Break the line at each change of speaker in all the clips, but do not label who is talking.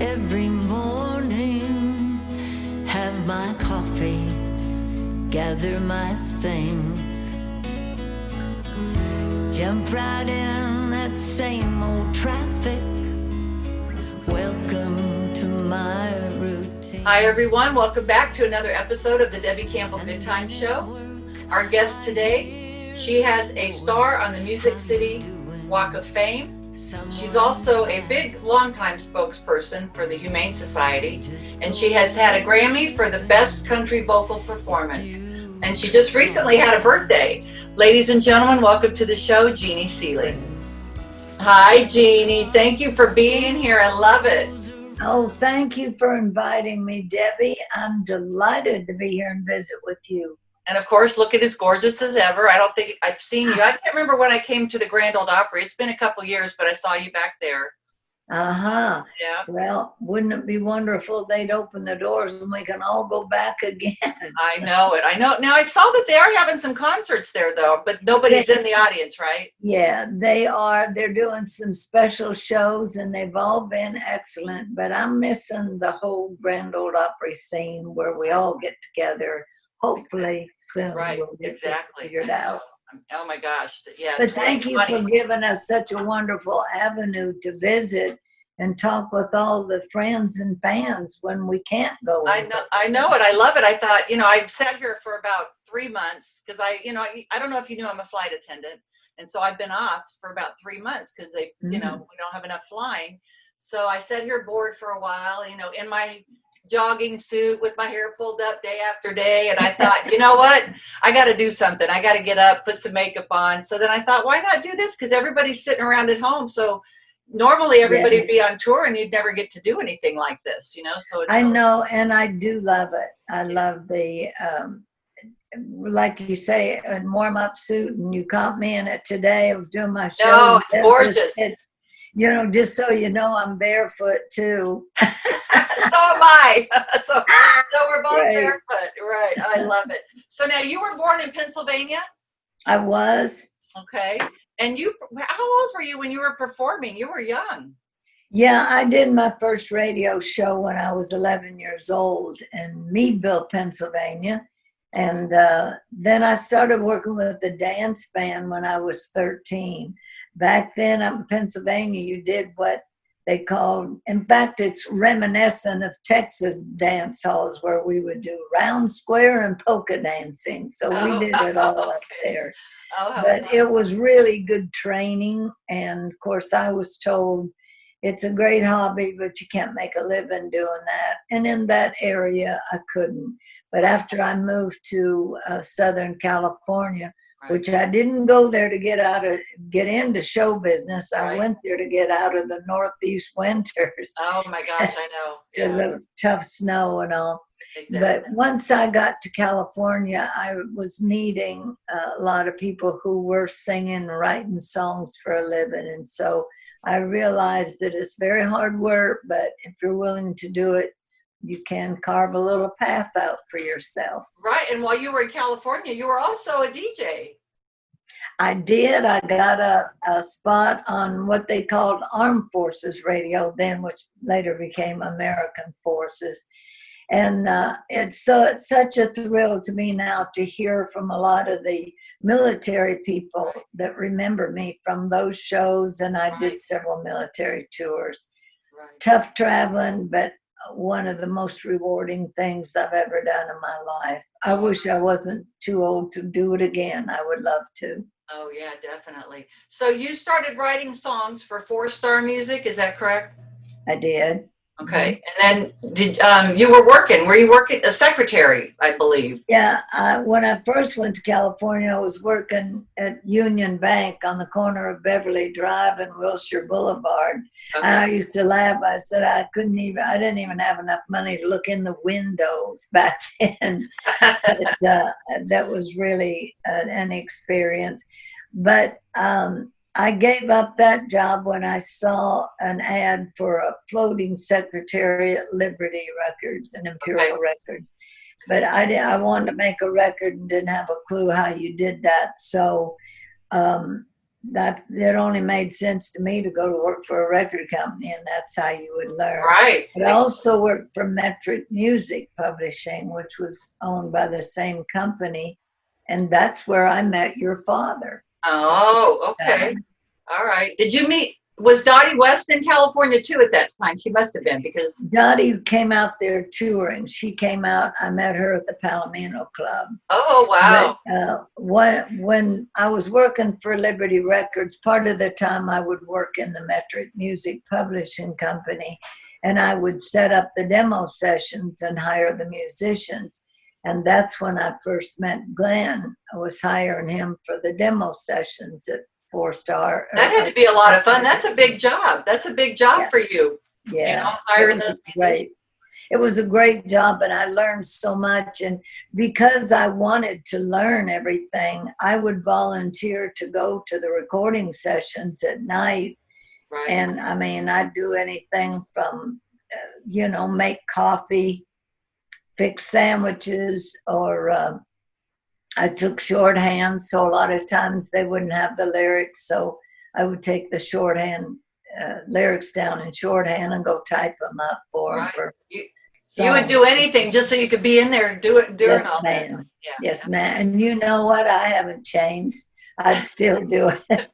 every morning, have my coffee, gather my things, jump right in that same old traffic. Welcome to my routine.
Hi everyone, welcome back to another episode of the Debby Campbell Goodtime Show. Our guest today, she has a star on the Music City Walk of Fame. She's also a big, longtime spokesperson for the Humane Society, and she has had a Grammy for the Best Country Vocal Performance. And she just recently had a birthday. Ladies and gentlemen, welcome to the show, Jeannie Seeley. Hi, Jeannie. Thank you for being here. I love it.
Oh, thank you for inviting me, Debbie. I'm delighted to be here and visit with you.
And of course, looking as gorgeous as ever. I don't think I've seen you. I can't remember when I came to the Grand Ole Opry. It's been a couple years, but I saw you back there.
Uh-huh.
Yeah.
Well, wouldn't it be wonderful if they'd open the doors and we can all go back again?
I know it. I know. Now, I saw that they are having some concerts there, though, but nobody's in the audience, right?
Yeah, they are. They're doing some special shows, and they've all been excellent. But I'm missing the whole Grand Ole Opry scene where we all get together. Hopefully soon we'll get this figured out.
Oh my gosh. Yeah.
But thank you for giving us such a wonderful avenue to visit and talk with all the friends and fans when we can't go.
I know it. I love it. I thought, I've sat here for about 3 months because I don't know if you knew I'm a flight attendant. And so I've been off for about 3 months because we don't have enough flying. So I sat here bored for a while, in my jogging suit with my hair pulled up day after day. And I thought, you know what? I got to do something. I got to get up, put some makeup on. So then I thought, why not do this? Because everybody's sitting around at home. So normally everybody would be on tour and you'd never get to do anything like this, So
I know, and I do love it. I love the, like you say, a warm-up suit, and you caught me in it today. I was doing my show.
Oh, it's gorgeous.
Just so you know, I'm barefoot too.
So am I. So we're both barefoot. Right. I love it. So now you were born in Pennsylvania?
I was.
Okay. And how old were you when you were performing? You were young.
Yeah, I did my first radio show when I was 11 years old in Meadville, Pennsylvania. And then I started working with the dance band when I was 13. Back then up in Pennsylvania, you did what they called, in fact, it's reminiscent of Texas dance halls where we would do round, square, and polka dancing. So we did it all up there. But it was really good training. And of course, I was told it's a great hobby, but you can't make a living doing that. And in that area, I couldn't. But after I moved to Southern California, which I didn't go there to get into show business. I went there to get out of the Northeast winters.
Oh my gosh, I know. Yeah.
The tough snow and all.
Exactly.
But once I got to California, I was meeting a lot of people who were singing, writing songs for a living. And so I realized that it's very hard work, but if you're willing to do it, you can carve a little path out for yourself.
Right. And while you were in California, you were also a DJ.
I did. I got a spot on what they called Armed Forces Radio then, which later became American Forces. And it's such a thrill to me now to hear from a lot of the military people that remember me from those shows. And I did several military tours. Right. Tough traveling, but one of the most rewarding things I've ever done in my life. I wish I wasn't too old to do it again. I would love to.
Oh, yeah, definitely. So you started writing songs for Four Star Music, is that correct?
I did.
Okay. And then you were you working a secretary, I believe?
Yeah. When I first went to California, I was working at Union Bank on the corner of Beverly Drive and Wilshire Boulevard. Okay. And I used to laugh. I said I didn't even have enough money to look in the windows back then. But, that was really an experience. But I gave up that job when I saw an ad for a floating secretary at Liberty Records and Imperial Records. But I wanted to make a record and didn't have a clue how you did that. So that it only made sense to me to go to work for a record company, and that's how you would learn.
Right.
But I also worked for Metric Music Publishing, which was owned by the same company, and that's where I met your father.
Oh, okay. All right. Did you meet, was Dottie West in California too at that time? She must have been because.
Dottie came out there touring. She came out, I met her at the Palomino Club.
Oh, wow.
But when I was working for Liberty Records, part of the time I would work in the Metric Music Publishing Company, and I would set up the demo sessions and hire the musicians. And that's when I first met Glenn. I was hiring him for the demo sessions at 4-Star.
That had to be a lot of fun. That's a big job. That's a big job for you.
Yeah.
You know, hiring those musicians.
It was a great job, but I learned so much. And because I wanted to learn everything, I would volunteer to go to the recording sessions at night.
Right.
And I mean, I'd do anything from, make coffee, fix sandwiches, or I took shorthand. So a lot of times they wouldn't have the lyrics. So I would take the shorthand lyrics down in shorthand and go type them up for them.
Right. You would do anything just so you could be in there and doing
yes,
all
ma'am.
that. Yeah.
Yes, ma'am. And you know what? I haven't changed. I'd still do it.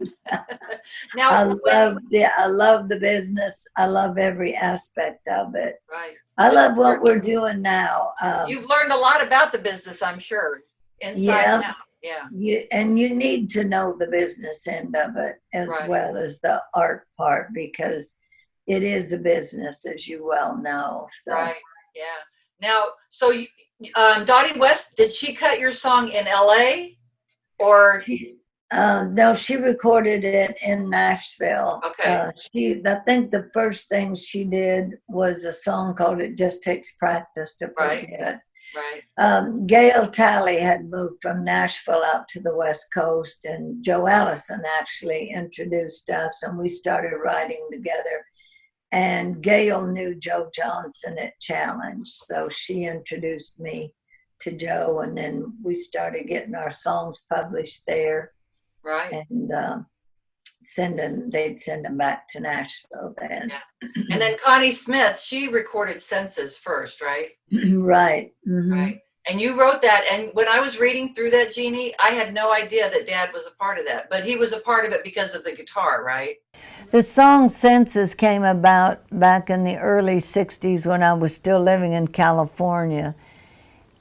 Now,
I love the business. I love every aspect of it.
Right.
I love what we're doing now.
You've learned a lot about the business, I'm sure, inside and out. Yeah.
You need to know the business end of it as well as the art part, because it is a business, as you well know. So.
Right. Yeah. Now, so Dottie West, did she cut your song in LA or?
No, she recorded it in Nashville.
Okay.
I think the first thing she did was a song called "It Just Takes Practice to Forget."
Right.
Gail Talley had moved from Nashville out to the West Coast, and Joe Allison actually introduced us, and we started writing together. And Gail knew Joe Johnson at Challenge, so she introduced me to Joe, and then we started getting our songs published there.
Right.
And they'd send them back to Nashville then.
Yeah. And then Connie Smith, she recorded Senses first, right?
Right. Mm-hmm.
Right. And you wrote that. And when I was reading through that, Jeannie, I had no idea that Dad was a part of that. But he was a part of it because of the guitar, right?
The song Senses came about back in the early 60s when I was still living in California.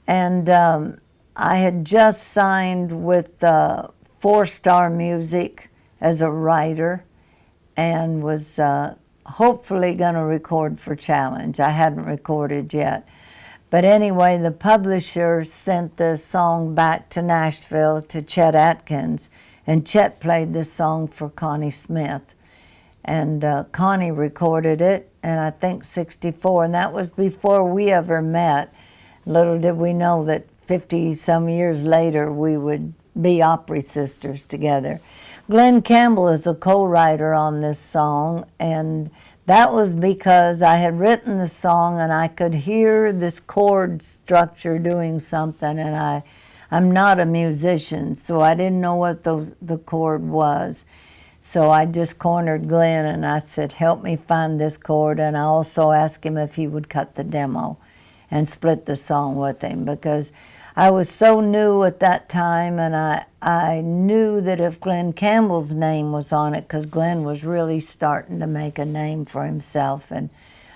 And I had just signed with 4-Star Music as a writer and was hopefully going to record for Challenge. I hadn't recorded yet. But anyway, the publisher sent the song back to Nashville to Chet Atkins, and Chet played this song for Connie Smith. And Connie recorded it, and I think 64, and that was before we ever met. Little did we know that 50-some years later we would be Opry sisters together. Glen Campbell is a co-writer on this song, and that was because I had written the song and I could hear this chord structure doing something, and I'm not a musician, so I didn't know what the chord was. So I just cornered Glenn and I said, help me find this chord, and I also asked him if he would cut the demo and split the song with him, because I was so new at that time, and I knew that if Glen Campbell's name was on it, because Glen was really starting to make a name for himself, and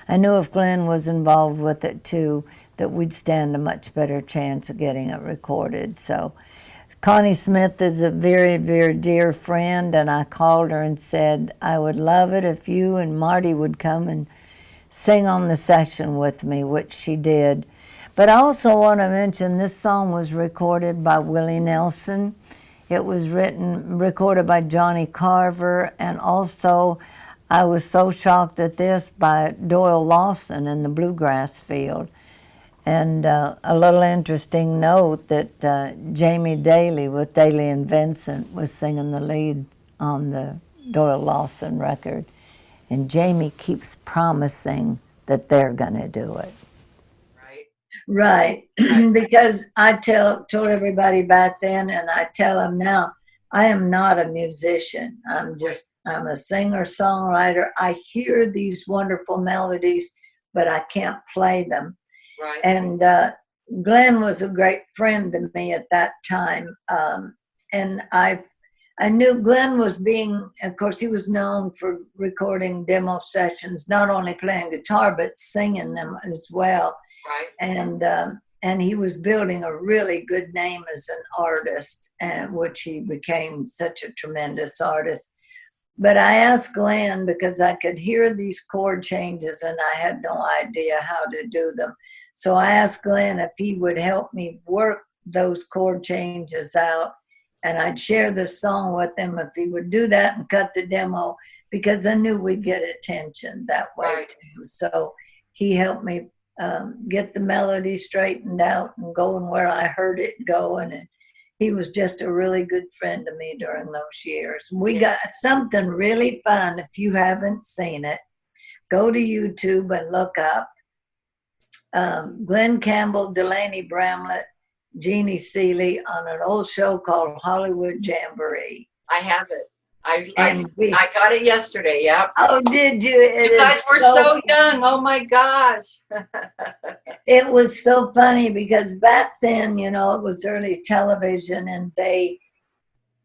I knew if Glen was involved with it too, that we'd stand a much better chance of getting it recorded. So Connie Smith is a very, very dear friend, and I called her and said, I would love it if you and Marty would come and sing on the session with me, which she did. But I also want to mention this song was recorded by Willie Nelson. It was recorded by Johnny Carver, and also I was so shocked at this by Doyle Lawson in the bluegrass field. And a little interesting note that Jamie Daly with Daly and Vincent was singing the lead on the Doyle Lawson record. And Jamie keeps promising that they're going to do it. Right. Because I told everybody back then, and I tell them now, I am not a musician. I'm a singer songwriter. I hear these wonderful melodies, but I can't play them.
Right.
And Glenn was a great friend to me at that time. And I knew Glenn was of course, he was known for recording demo sessions, not only playing guitar, but singing them as well.
Right.
And he was building a really good name as an artist, which he became such a tremendous artist. But I asked Glenn because I could hear these chord changes and I had no idea how to do them. So I asked Glenn if he would help me work those chord changes out, and I'd share the song with him if he would do that and cut the demo, because I knew we'd get attention that way
Right.
too. So he helped me get the melody straightened out and going where I heard it going. And he was just a really good friend to me during those years. We got something really fun. If you haven't seen it, go to YouTube and look up Glen Campbell, Delaney Bramlett, Jeannie Seeley on an old show called Hollywood Jamboree.
I have it. I
I
got it yesterday. Yep.
Oh, did you?
You guys were so young. Oh my gosh.
It was so funny because back then, it was early television, and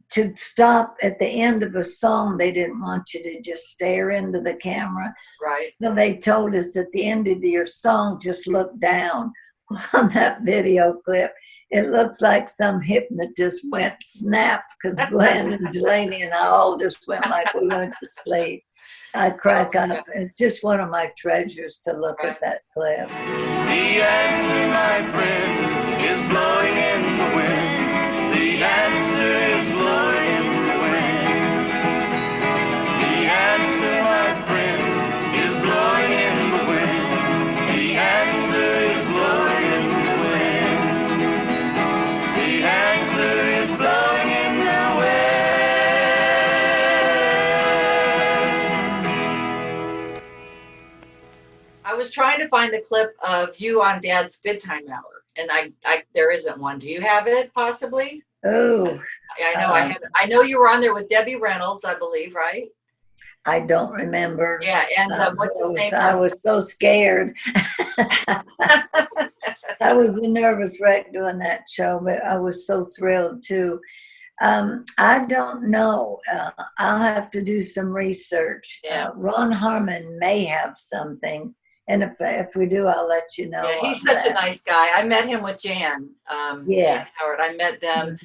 to stop at the end of a song, they didn't want you to just stare into the camera.
Right.
So they told us at the end of your song, just look down. On that video clip, it looks like some hypnotist went snap, because Glenn and Delaney and I all just went like we went to sleep. I crack up. It's just one of my treasures to look at that clip.
The answer, my friend, is blowing in the wind. The answer is blowing in the wind. The answer, my friend, is blowing in the wind. The answer is blowing in the wind. The answer is blowing in the wind.
I was trying to find the clip of you on Dad's Good Time Hour, and I there isn't one. Do you have it possibly?
Oh,
I know I have it. I know you were on there with Debbie Reynolds, I believe, right?
I don't remember.
Yeah, and what's his name?
I was so scared. I was a nervous wreck doing that show, but I was so thrilled too. I don't know. I'll have to do some research.
Yeah.
Ron Harmon may have something, and if we do, I'll let you know.
Yeah, he's such a nice guy. I met him with Jan. Jan Howard. I met them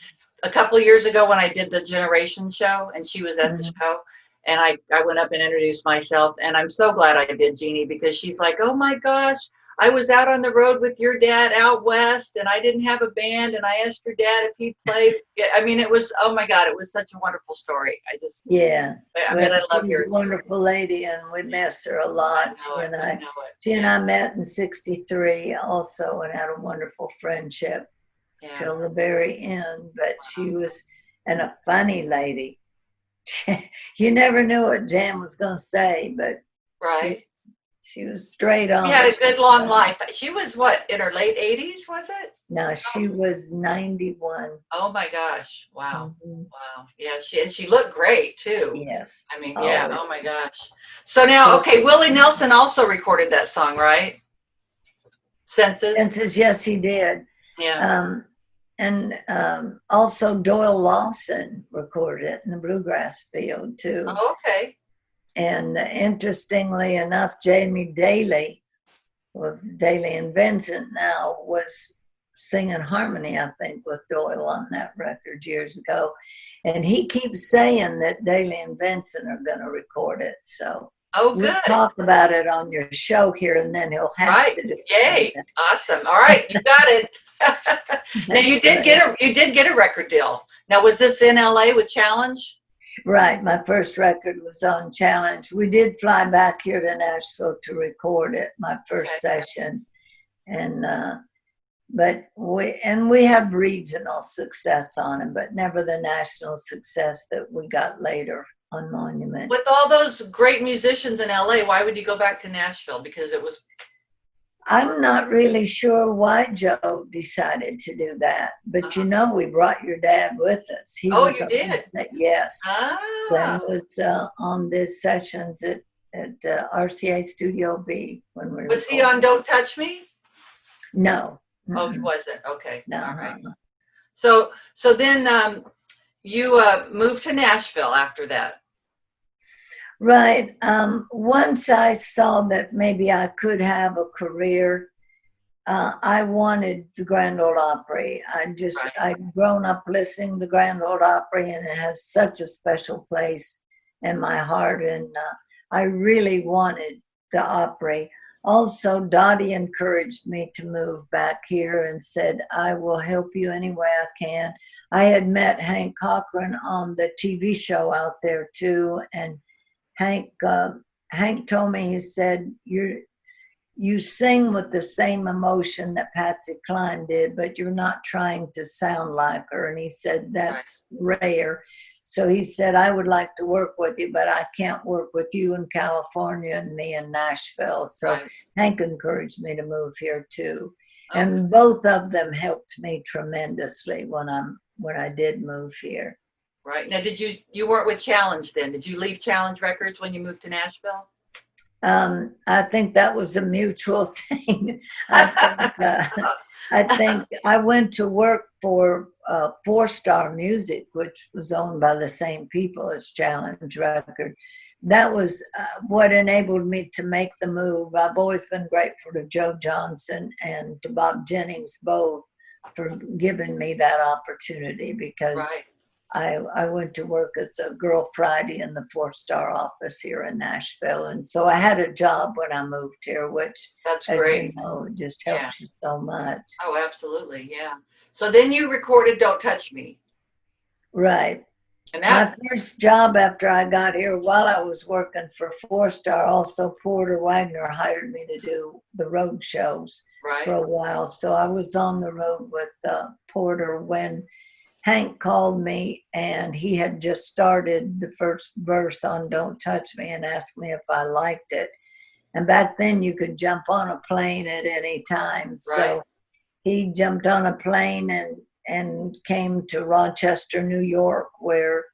a couple of years ago when I did the Generation show, and she was at the show. And I went up and introduced myself, and I'm so glad I did, Jeannie, because she's like, oh my gosh, I was out on the road with your dad out west, and I didn't have a band, and I asked your dad if he'd play. I mean, it was, oh my God, it was such a wonderful story. I love
she's
her.
a wonderful lady, and we miss her a lot. She and I met in '63 also, and had a wonderful friendship till the very end. But she was a funny lady. You never knew what Jan was going to say, but she was straight on.
She had a good long life. She was what, in her late 80s, was it?
No, she was 91.
Oh my gosh. Wow. Wow. Yeah, she looked great too.
Yes.
I mean, yeah, oh my gosh. So now, okay, Willie Nelson also recorded that song, right? Senses?
Yes, he did.
Yeah.
And also Doyle Lawson recorded it in the bluegrass field too.
Oh, okay.
And interestingly enough, Jamie Daly, with Daly and Vincent now, was singing harmony, I think, with Doyle on that record years ago. And he keeps saying that Daly and Vincent are going to record it. So
good.
We'll talk about it on your show here, and then he'll have to do it.
Yay. Awesome. All right, you got it. Now you did get a record deal. Now, was this in LA with Challenge?
Right. My first record was on Challenge. We did fly back here to Nashville to record it, my first session. And but we have regional success on it, but never the national success that we got later on Monument.
With all those great musicians in LA, why would you go back to Nashville? Because it was
I'm not really sure why Joe decided to do that, but you know, we brought your dad with us. He
Oh,
was
you
on
did?
this, yes. Glenn
Ah,
was on this sessions at RCA Studio B when we
was he
recorded.
on Don't Touch Me?
No.
Oh, he
Mm-mm.
wasn't. Okay.
No.
All right. So then you moved to Nashville after that.
Right. Once I saw that maybe I could have a career, I wanted the Grand Ole Opry.
Right.
I'd grown up listening to the Grand Ole Opry, and it has such a special place in my heart. And I really wanted the Opry. Also, Dottie encouraged me to move back here and said, I will help you any way I can. I had met Hank Cochran on the TV show out there too, and Hank told me, he said, you sing with the same emotion that Patsy Cline did, but you're not trying to sound like her. And he said, that's rare. So he said, I would like to work with you, but I can't work with you in California and me in Nashville. So Hank encouraged me to move here too.
Okay.
And both of them helped me tremendously when I did move here.
Right. Now, you weren't with Challenge then? Did you leave Challenge Records when you moved to Nashville?
I think that was a mutual thing. I think I went to work for Four Star Music, which was owned by the same people as Challenge Record. That was what enabled me to make the move. I've always been grateful to Joe Johnson and to Bob Jennings both for giving me that opportunity, because I went to work as a Girl Friday in the Four Star office here in Nashville. And so I had a job when I moved here, which,
that's
as
great.
you know, just helps you so much.
Oh, absolutely. Yeah. So then you recorded Don't Touch Me.
Right.
And
my first job after I got here, while I was working for Four Star, also Porter Wagner hired me to do the road shows for a while. So I was on the road with Porter when Hank called me, and he had just started the first verse on Don't Touch Me and asked me if I liked it. And back then you could jump on a plane at any time. So he jumped on a plane and came to Rochester, New York, where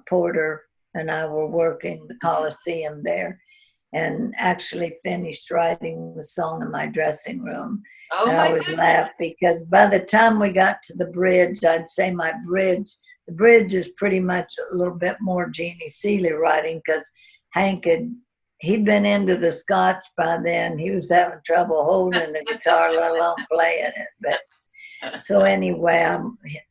Porter and I were working the Coliseum there, and actually finished writing the song in my dressing room.
Oh,
and I would laugh because by the time we got to the bridge, I'd say the bridge is pretty much a little bit more Jeannie Seeley writing, because Hank he'd been into the Scotch by then. He was having trouble holding the guitar, let alone playing it. But so anyway,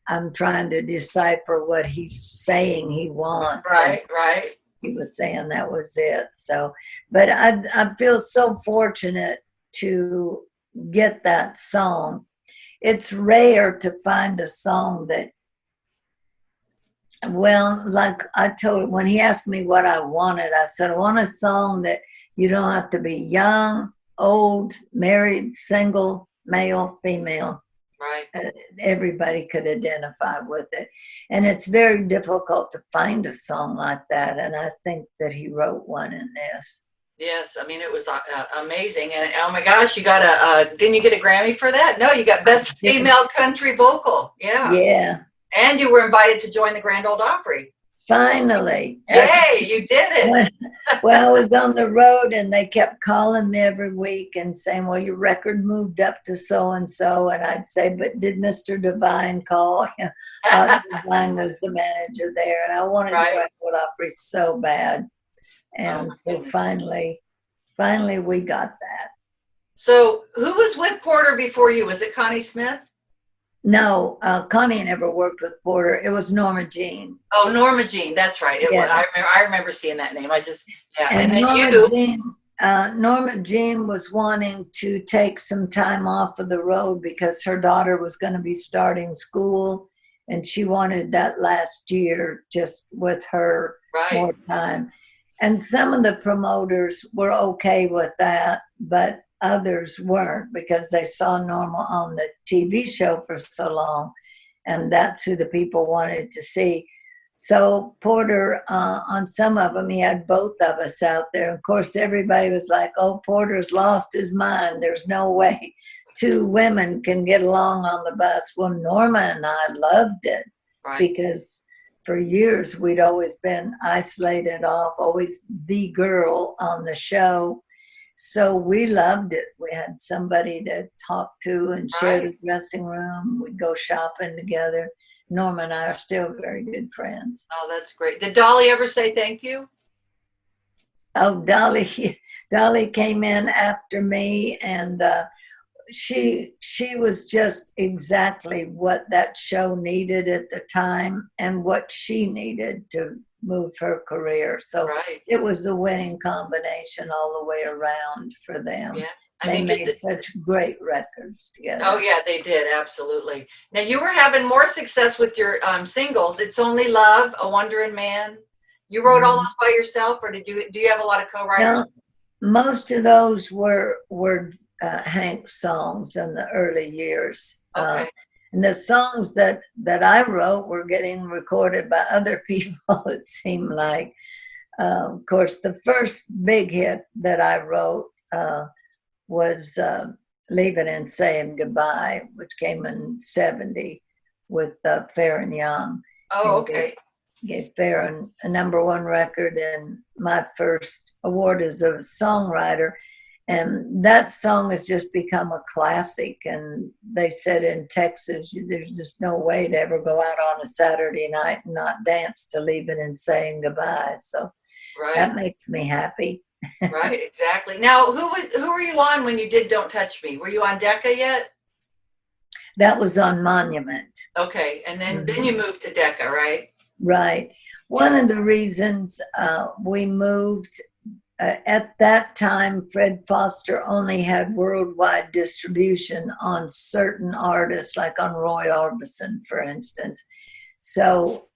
I'm trying to decipher what he's saying he wants.
Right.
He was saying that was it. So, but I feel so fortunate to get that song. It's rare to find a song that, well, like I told him, when he asked me what I wanted, I said, I want a song that you don't have to be young, old, married, single, male, female.
Right.
Everybody could identify with it. And it's very difficult to find a song like that. And I think that he wrote one in this.
Yes, I mean, it was amazing. And oh my gosh, you got didn't you get a Grammy for that? No, you got Best Female Country Vocal. Yeah. And you were invited to join the Grand Ole Opry.
Finally.
Yay, you did it.
When I was on the road and they kept calling me every week and saying, well, your record moved up to so-and-so. And I'd say, but did Mr. Devine call? Devine was the manager there. And I wanted the Grand Ole Opry so bad. And so finally we got that.
So who was with Porter before you? Was it Connie Smith?
No, Connie never worked with Porter. It was Norma Jean.
Oh, Norma Jean. That's right. It was. I remember seeing that name.
And Norma Jean was wanting to take some time off of the road because her daughter was going to be starting school, and she wanted that last year just with her more time. And some of the promoters were okay with that, but others weren't, because they saw Norma on the TV show for so long, and that's who the people wanted to see. So Porter, on some of them, he had both of us out there. Of course, everybody was like, oh, Porter's lost his mind. There's no way two women can get along on the bus. Well, Norma and I loved it because for years we'd always been isolated off, always the girl on the show. So we loved it. We had somebody to talk to and share the dressing room. We'd go shopping together. Norma and I are still very good friends.
Oh, that's great. Did Dolly ever say thank you?
Oh, Dolly came in after me, and she was just exactly what that show needed at the time and what she needed to move her career. So it was a winning combination all the way around for them.
Yeah.
They made such great records together.
Oh, yeah, they did. Absolutely. Now, you were having more success with your singles. It's Only Love, A Wandering Man. You wrote all those by yourself, or do you have a lot of co-writers?
No, most of those were Hank songs in the early years.
Okay.
And the songs that I wrote were getting recorded by other people, it seemed like. Of course, the first big hit that I wrote was Leaving and Saying Goodbye, which came in 70 with Fair and Young.
Oh, okay.
Gave Fair a #1 record and my first award as a songwriter. And that song has just become a classic. And they said in Texas, there's just no way to ever go out on a Saturday night and not dance to Leaving and Saying Goodbye. So that makes me happy.
Right, exactly. Now, who were you on when you did Don't Touch Me? Were you on Decca yet?
That was on Monument.
Okay, and then you moved to Decca, right?
Right. One of the reasons we moved, at that time, Fred Foster only had worldwide distribution on certain artists, like on Roy Orbison, for instance. So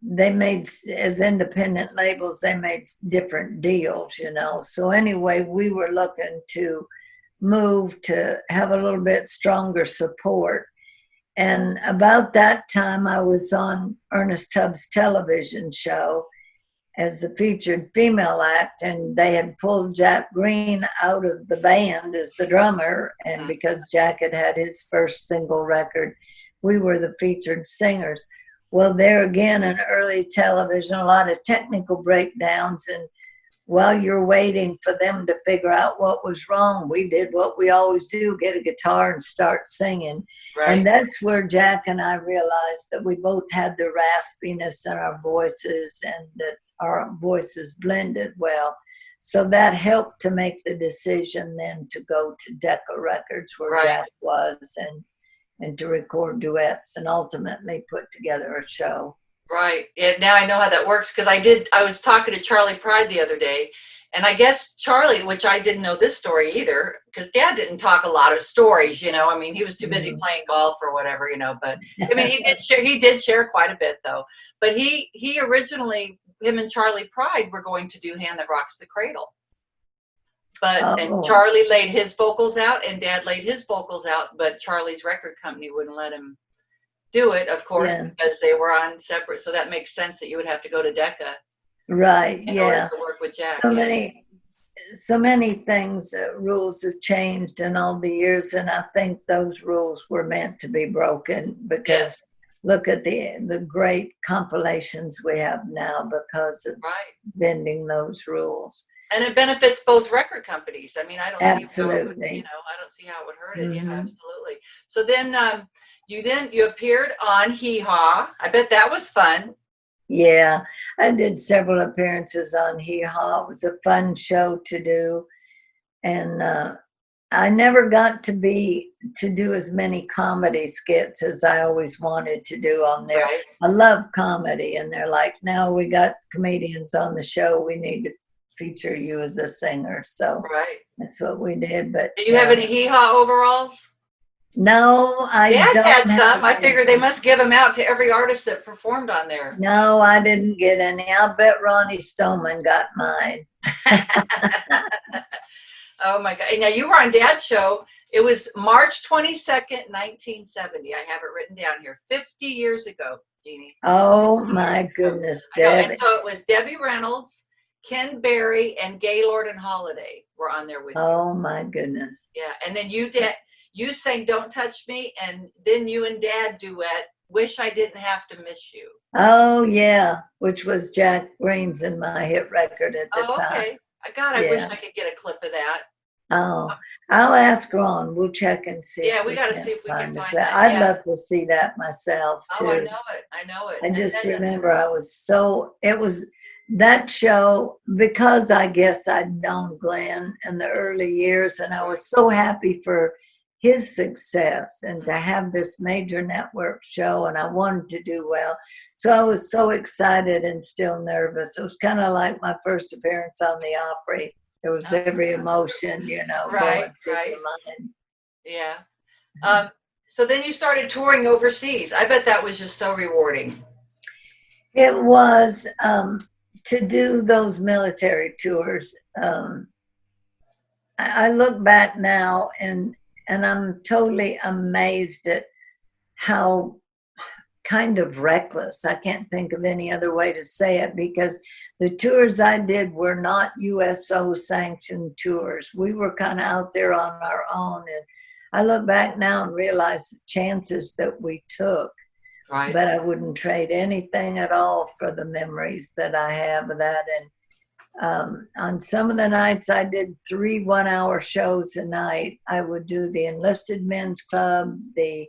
they made, as independent labels, they made different deals, you know. So anyway, we were looking to move to have a little bit stronger support. And about that time, I was on Ernest Tubbs' television show as the featured female act, and they had pulled Jack Green out of the band as the drummer, and because Jack had had his first single record, we were the featured singers. Well, there again, in early television, a lot of technical breakdowns, and while you're waiting for them to figure out what was wrong, we did what we always do, get a guitar and start singing. And that's where Jack and I realized that we both had the raspiness in our voices and that our voices blended well. So that helped to make the decision then to go to Decca Records, where Jack was, and to record duets and ultimately put together a show.
Right. And now I know how that works, because I was talking to Charlie Pride the other day, and I guess Charlie, which I didn't know this story either, because Dad didn't talk a lot of stories, you know. I mean, he was too busy playing golf or whatever, you know, but I mean, he did share quite a bit though. But he originally, him and Charlie Pride were going to do Hand That Rocks the Cradle. But and Charlie laid his vocals out and Dad laid his vocals out, but Charlie's record company wouldn't let him do it, of course, because they were on separate. So that makes sense that you would have to go to Decca.
Right.
In order to work with Jack.
So many things, rules have changed in all the years, and I think those rules were meant to be broken, because look at the great compilations we have now because of bending those ruls.
And it benefits both record companies. I mean, I don't see how it would,
Absolutely.
I don't see how it would hurt it. Yeah, absolutely. So then you appeared on Hee Haw. I bet that was fun.
Yeah, I did several appearances on Hee Haw. It was a fun show to do. And I never got to do as many comedy skits as I always wanted to do on there.
Right.
I love comedy, and they're like, now we got comedians on the show. We need to feature you as a singer. So that's what we did. But
do you have any Hee Haw overalls?
No, I don't
had
have
some. I
any.
figured they must give them out to every artist that performed on there.
No, I didn't get any. I'll bet Ronnie Stoneman got mine.
Oh my God. Now you were on Dad's show. It was March 22nd, 1970. I have it written down here. 50 years ago. Jeannie.
Oh my goodness,
I know. And
Deb.
so it was Debbie Reynolds, Ken Berry, and Gaylord and Holiday were on there with you.
Oh my goodness.
Yeah. And then you sang Don't Touch Me, and then you and Dad duet Wish I Didn't Have to Miss You.
Oh yeah, which was Jack Green's in my hit record at the
Oh,
time.
okay. God, I wish
Yeah.
I could get a clip of that.
Oh, I'll ask Ron. We'll check and see.
Yeah,
if
we got to
can
see if we can find
it.
that.
I'd
Yeah.
love to see that myself too.
Oh, I know it. I know it.
I
And
just
then,
remember it was that show, because I guess I'd known Glenn in the early years, and I was so happy for his success and to have this major network show, and I wanted to do well. So I was so excited and still nervous. It was kind of like my first appearance on the Opry. There was every emotion,
Right,
going through
right.
your mind.
Yeah. So then you started touring overseas. I bet that was just so rewarding.
It was to do those military tours. I look back now and I'm totally amazed at how kind of reckless. I can't think of any other way to say it, because the tours I did were not USO sanctioned tours. We were kind of out there on our own. And I look back now and realize the chances that we took.
Right.
But I wouldn't trade anything at all for the memories that I have of that. And on some of the nights I did 3 1-hour shows a night. I would do the Enlisted Men's Club, the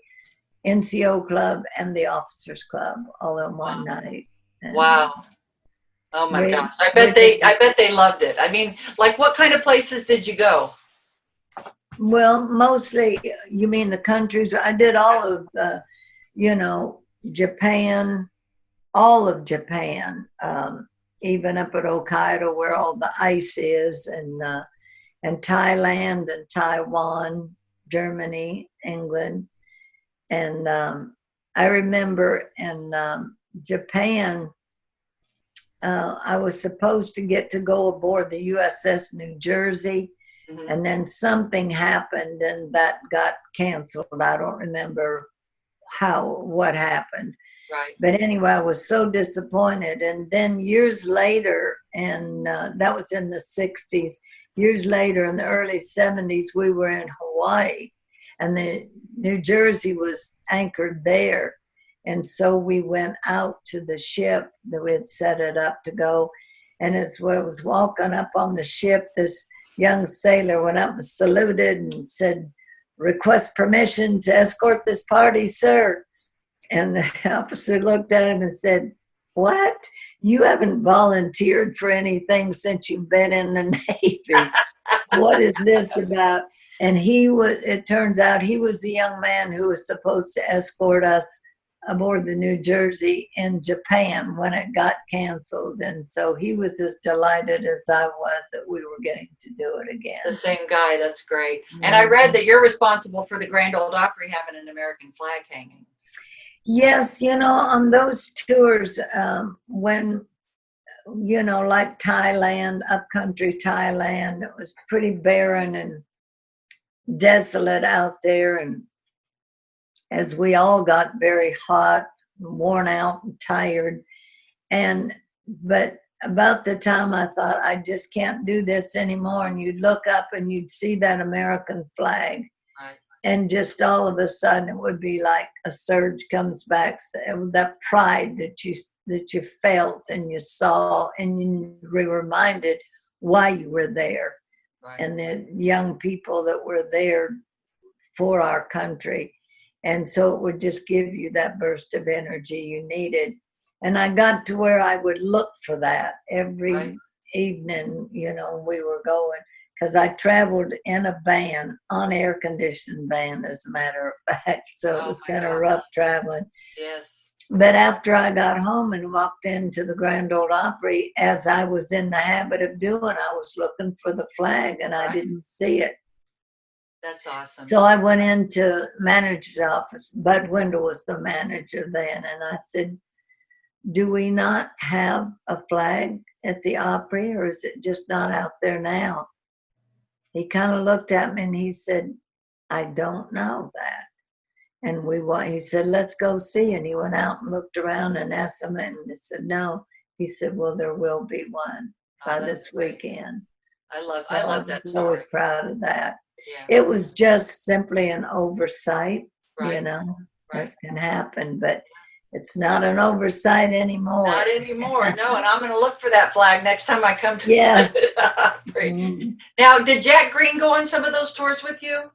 NCO Club, and the Officers Club all in one night. And
wow. Oh my
we-
gosh. I bet they loved it. I mean, like, what kind of places did you go?
Well, mostly, you mean the countries? I did all of, Japan, all of Japan, even up at Hokkaido where all the ice is, and Thailand and Taiwan, Germany, England. And I remember in Japan, I was supposed to get to go aboard the USS New Jersey, and then something happened and that got canceled. I don't remember what happened.
Right.
But anyway, I was so disappointed. And then years later, and that was in the 60s, years later in the early 70s, we were in Hawaii, and the New Jersey was anchored there. And so we went out to the ship that we had set it up to go. And as I was walking up on the ship, this young sailor went up and saluted and said, "Request permission to escort this party, sir." And the officer looked at him and said, "What? You haven't volunteered for anything since you've been in the Navy. What is this about?" And it turns out he was the young man who was supposed to escort us aboard the New Jersey in Japan when it got canceled. And so he was as delighted as I was that we were getting to do it again.
The same guy. That's great. And I read that you're responsible for the Grand Ole Opry having an American flag hanging.
Yes, on those tours, when, like Thailand, upcountry Thailand, it was pretty barren and desolate out there. And as we all got very hot, worn out and tired. But about the time I thought, I just can't do this anymore. And you'd look up and you'd see that American flag.
Right.
And just all of a sudden it would be like a surge comes back, that pride that you felt and you saw, and you were reminded why you were there. Right. And the young people that were there for our country. And so it would just give you that burst of energy you needed. And I got to where I would look for that every evening, we were going, because I traveled in a van, on air conditioned van, as a matter of fact. So it was kind of rough traveling.
Yes.
But after I got home and walked into the Grand Ole Opry, as I was in the habit of doing, I was looking for the flag and I didn't see it.
That's awesome.
So I went into manager's office. Bud Wendell was the manager then. And I said, "Do we not have a flag at the Opry, or is it just not out there now?" He kind of looked at me and he said, "I don't know that." And he said, let's go see. And he went out and looked around and asked them, and they said, no. He said, well, there will be one by this weekend.
I love
So
that
I was
story.
always proud of that.
Yeah.
It was just simply an oversight,
Right.
you know,
Right.
that can happen, but it's not an oversight anymore.
Not anymore, no. And I'm going to look for that flag next time I come to
Yes.
the Opry.
Mhm.
Now, did Jack Green go on some of those tours with you?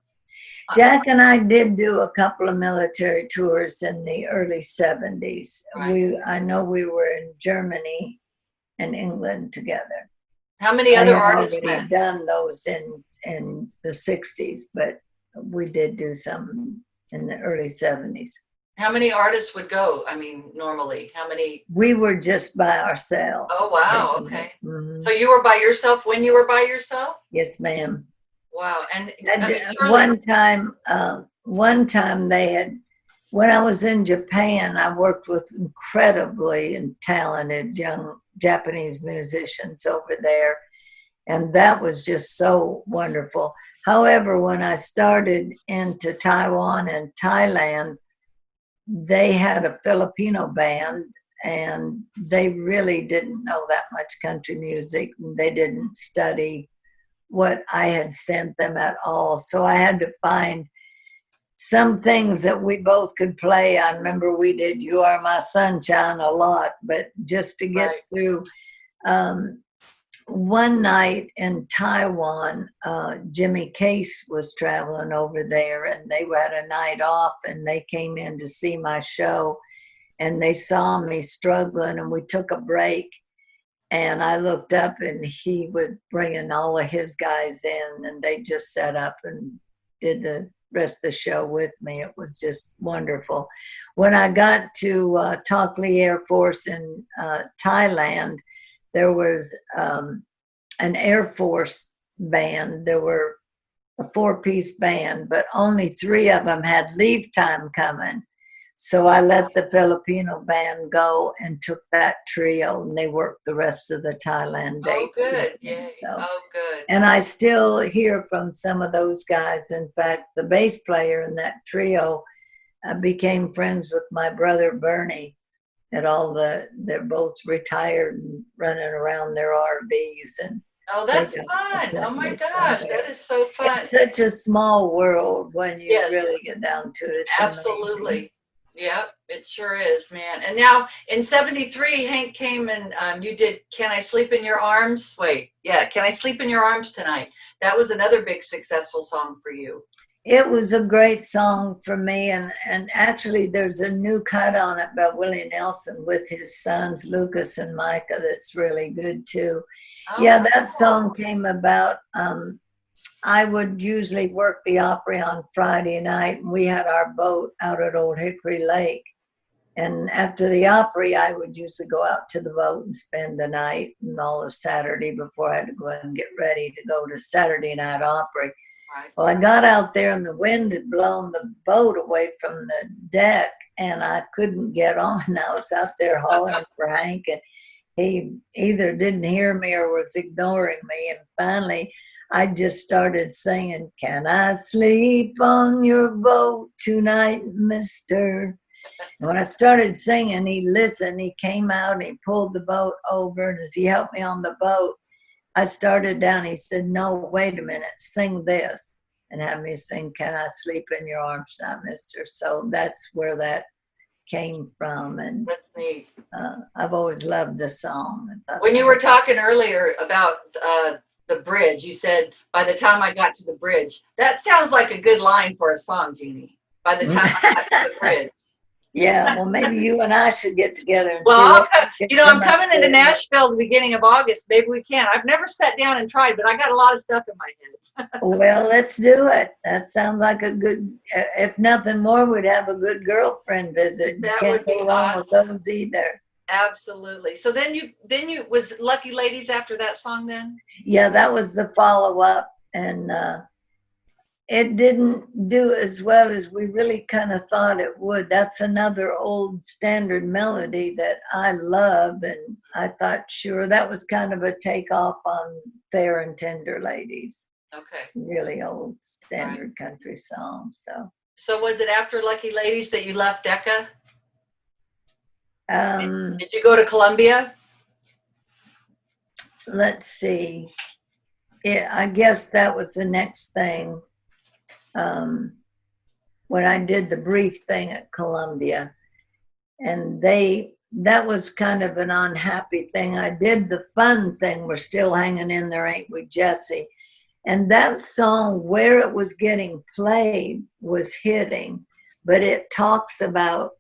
Jack and I did do a couple of military tours in the early 70s.
Right.
I know we were in Germany and England together.
How many
I
other
had
artists
already
went?
done those in the 60s, but we did do some in the early 70s.
How many artists would go? I mean, normally, how many?
We were just by ourselves.
Oh, wow. Okay.
Mhm.
So you were by yourself when you were by yourself?
Yes, ma'am.
Wow. And
And
I mean, surely,
one time they had, when I was in Japan, I worked with incredibly talented young Japanese musicians over there. And that was just so wonderful. However, when I started into Taiwan and Thailand, they had a Filipino band and they really didn't know that much country music. They didn't study what I had sent them at all. So I had to find some things that we both could play. I remember we did You Are My Sunshine a lot, but just to get
Right.
through, one night in Taiwan, Jimmy Case was traveling over there and they had a night off and they came in to see my show and they saw me struggling and we took a break and I looked up and he was bringing all of his guys in and they just set up and did the rest of the show with me. It was just wonderful. When I got to Tok Lee Air Force in Thailand, there was an Air Force band. There were a 4-piece band, but only 3 of them had leave time coming. So I let the Filipino band go and took that trio, and they worked the rest of the Thailand dates.
Oh, good.
with me,
Yay.
so.
Oh, good.
And I still hear from some of those guys. In fact, the bass player in that trio became friends with my brother Bernie. They're both retired and running around their RVs and.
Oh, that's fun. Oh my gosh, that is so fun.
It's such a small world when you
Yes.
really get down to it. It's
Absolutely.
amazing.
Yep, it sure is, man. And now in '73, Hank came and you did Can I Sleep in Your Arms? Wait, yeah, Can I Sleep in Your Arms Tonight? That was another big successful song for you.
It was a great song for me, and actually there's a new cut on it by Willie Nelson with his sons Lucas and Micah that's really good too.
Oh,
Yeah, that song came about. I would usually work the Opry on Friday night, and we had our boat out at Old Hickory Lake. And after the Opry, I would usually go out to the boat and spend the night and all of Saturday before I had to go and get ready to go to Saturday Night Opry.
right.
Well, I got out there and the wind had blown the boat away from the deck and I couldn't get on. I was out there hollering for Hank and he either didn't hear me or was ignoring me. And finally, I just started singing, "Can I sleep on your boat tonight, mister?" And when I started singing, he listened. He came out and he pulled the boat over. And as he helped me on the boat, I started down. He said, "No, wait a minute, sing this." And had me sing, "Can I Sleep in Your Arms Tonight, mister?" So that's where that came from. And
That's neat.
I've always loved the song.
When you were talking earlier about the bridge, you said, "By the time I got to the bridge." That sounds like a good line for a song, Jeannie. By the time I got to the bridge.
Yeah, well, maybe you and I should get together. And
Well,
see
I'm coming into Nashville the beginning of August. Maybe we can. I've never sat down and tried, but I got a lot of stuff in my head.
Well, let's do it. That sounds like a good, if nothing more, we'd have a good girlfriend visit. You
That
can't
would be
go wrong with
awesome.
those either.
Absolutely. So then you was Lucky Ladies after that song then?
Yeah, that was the follow-up. And it didn't do as well as we really kind of thought it would. That's another old standard melody that I love. And I thought, sure, that was kind of a takeoff on Fair and Tender Ladies.
Okay.
Really old standard country song. So
So was it after Lucky Ladies that you left Decca? Did you go to Columbia?
Let's see. I guess that was the next thing. When I did the brief thing at Columbia, and that was kind of an unhappy thing. I did the fun thing. We're still hanging in there, ain't we, Jesse? And that song, where it was getting played, was hitting, but it talks about,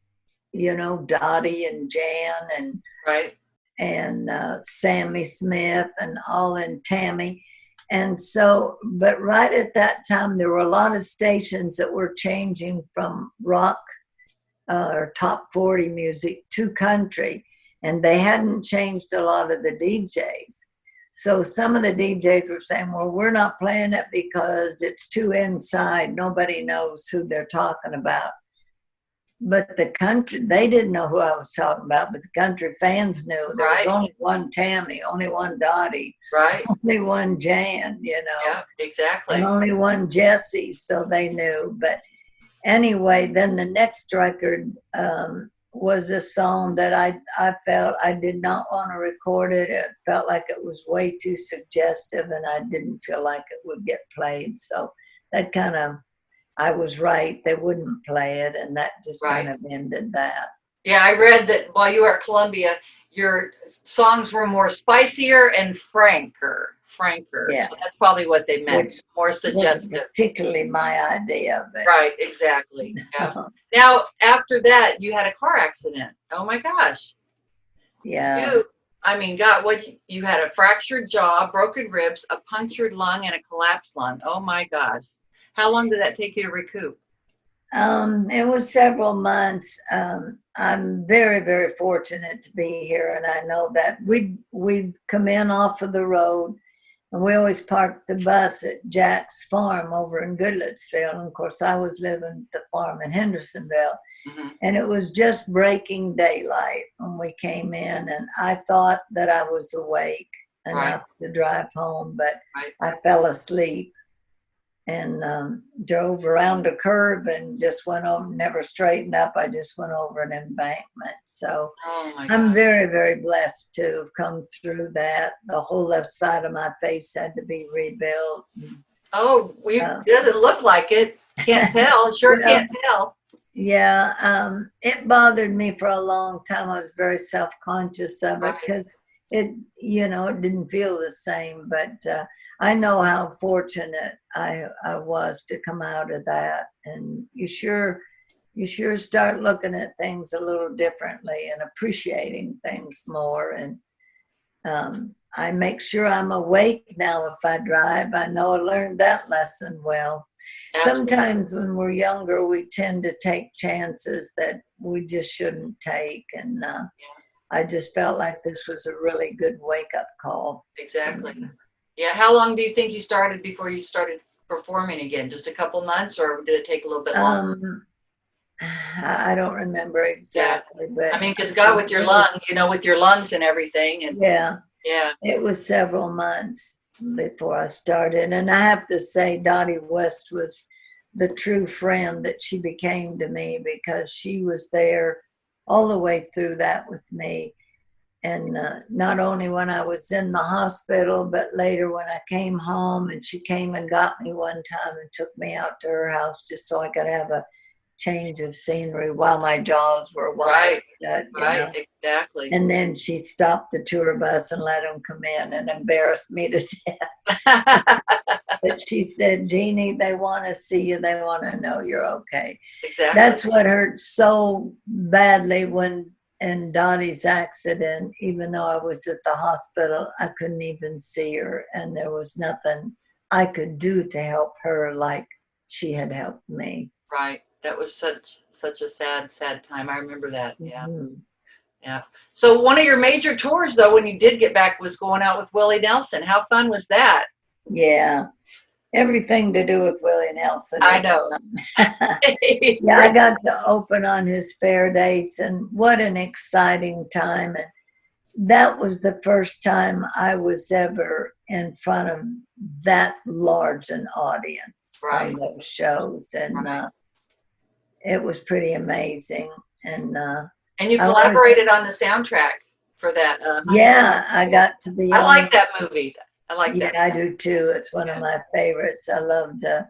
Dottie and Jan and
Right.
and Sammy Smith and all, and Tammy. And so, but right at that time, there were a lot of stations that were changing from rock or top 40 music to country, and they hadn't changed a lot of the DJs. So some of the DJs were saying, well, we're not playing it because it's too inside. Nobody knows who they're talking about. But the country, they didn't know who I was talking about, but the country fans knew. There was only one Tammy, only one Dottie,
Right.
only one Jan,
Yeah, exactly.
and only one Jessie, so they knew. But anyway, then the next record was a song that I felt I did not want to record it. It felt like it was way too suggestive, and I didn't feel like it would get played. So that kind of, I was right. They wouldn't play it, and that just kind of ended that.
Yeah, I read that while you were at Columbia, your songs were more spicier and franker.
Yeah.
So that's probably what they meant.
Which
more
wasn't
suggestive.
particularly my idea of it.
Right, exactly. Yeah. Now, after that, you had a car accident. Oh my gosh.
Yeah.
God, you had a fractured jaw, broken ribs, a punctured lung, and a collapsed lung. Oh my gosh. How long did that take you to recoup?
It was several months. I'm very, very fortunate to be here, and I know that we'd come in off of the road, and we always parked the bus at Jack's farm over in Goodlettsville. And of course, I was living at the farm in Hendersonville, and it was just breaking daylight when we came in, and I thought that I was awake enough to drive home, but I fell asleep and drove around a curve and just went over, never straightened up. I just went over an embankment. So I'm very, very blessed to have come through that. The whole left side of my face had to be rebuilt.
Oh, it doesn't look like it. Can't tell. Sure can't tell.
Yeah, it bothered me for a long time. I was very self-conscious of it because it didn't feel the same. But I know how fortunate I was to come out of that. And you sure start looking at things a little differently and appreciating things more. And I make sure I'm awake now if I drive. I know I learned that lesson well. Absolutely. Sometimes when we're younger, we tend to take chances that we just shouldn't take. And I just felt like this was a really good wake-up call.
Exactly. Yeah. How long do you think you started before you started performing again? Just a couple months, or did it take a little bit longer?
I don't remember exactly, but
because God, with your lungs, with your lungs and everything, and
yeah, it was several months before I started. And I have to say, Dottie West was the true friend that she became to me, because she was there all the way through that with me. And not only when I was in the hospital, but later when I came home, and she came and got me one time and took me out to her house just so I could have a change of scenery while my jaws were wired.
Exactly.
And then she stopped the tour bus and let them come in and embarrassed me to death. But she said, Jeannie, they want to see you. They want to know you're okay.
Exactly.
That's what hurt so badly when in Dottie's accident, even though I was at the hospital, I couldn't even see her. And there was nothing I could do to help her like she had helped me.
Right. That was such a sad time. I remember that. Yeah.
Mm-hmm.
Yeah. So one of your major tours, though, when you did get back, was going out with Willie Nelson. How fun was that?
Yeah. Everything to do with Willie Nelson.
I know.
Yeah, I got to open on his fair dates, and what an exciting time. And that was the first time I was ever in front of that large an audience on those shows. And it was pretty amazing. And
And you
I always-
collaborated on the soundtrack for that.
yeah, I got to be
I
on.
like that movie. I like
Yeah,
that.
I do too. It's one of my favorites. I love the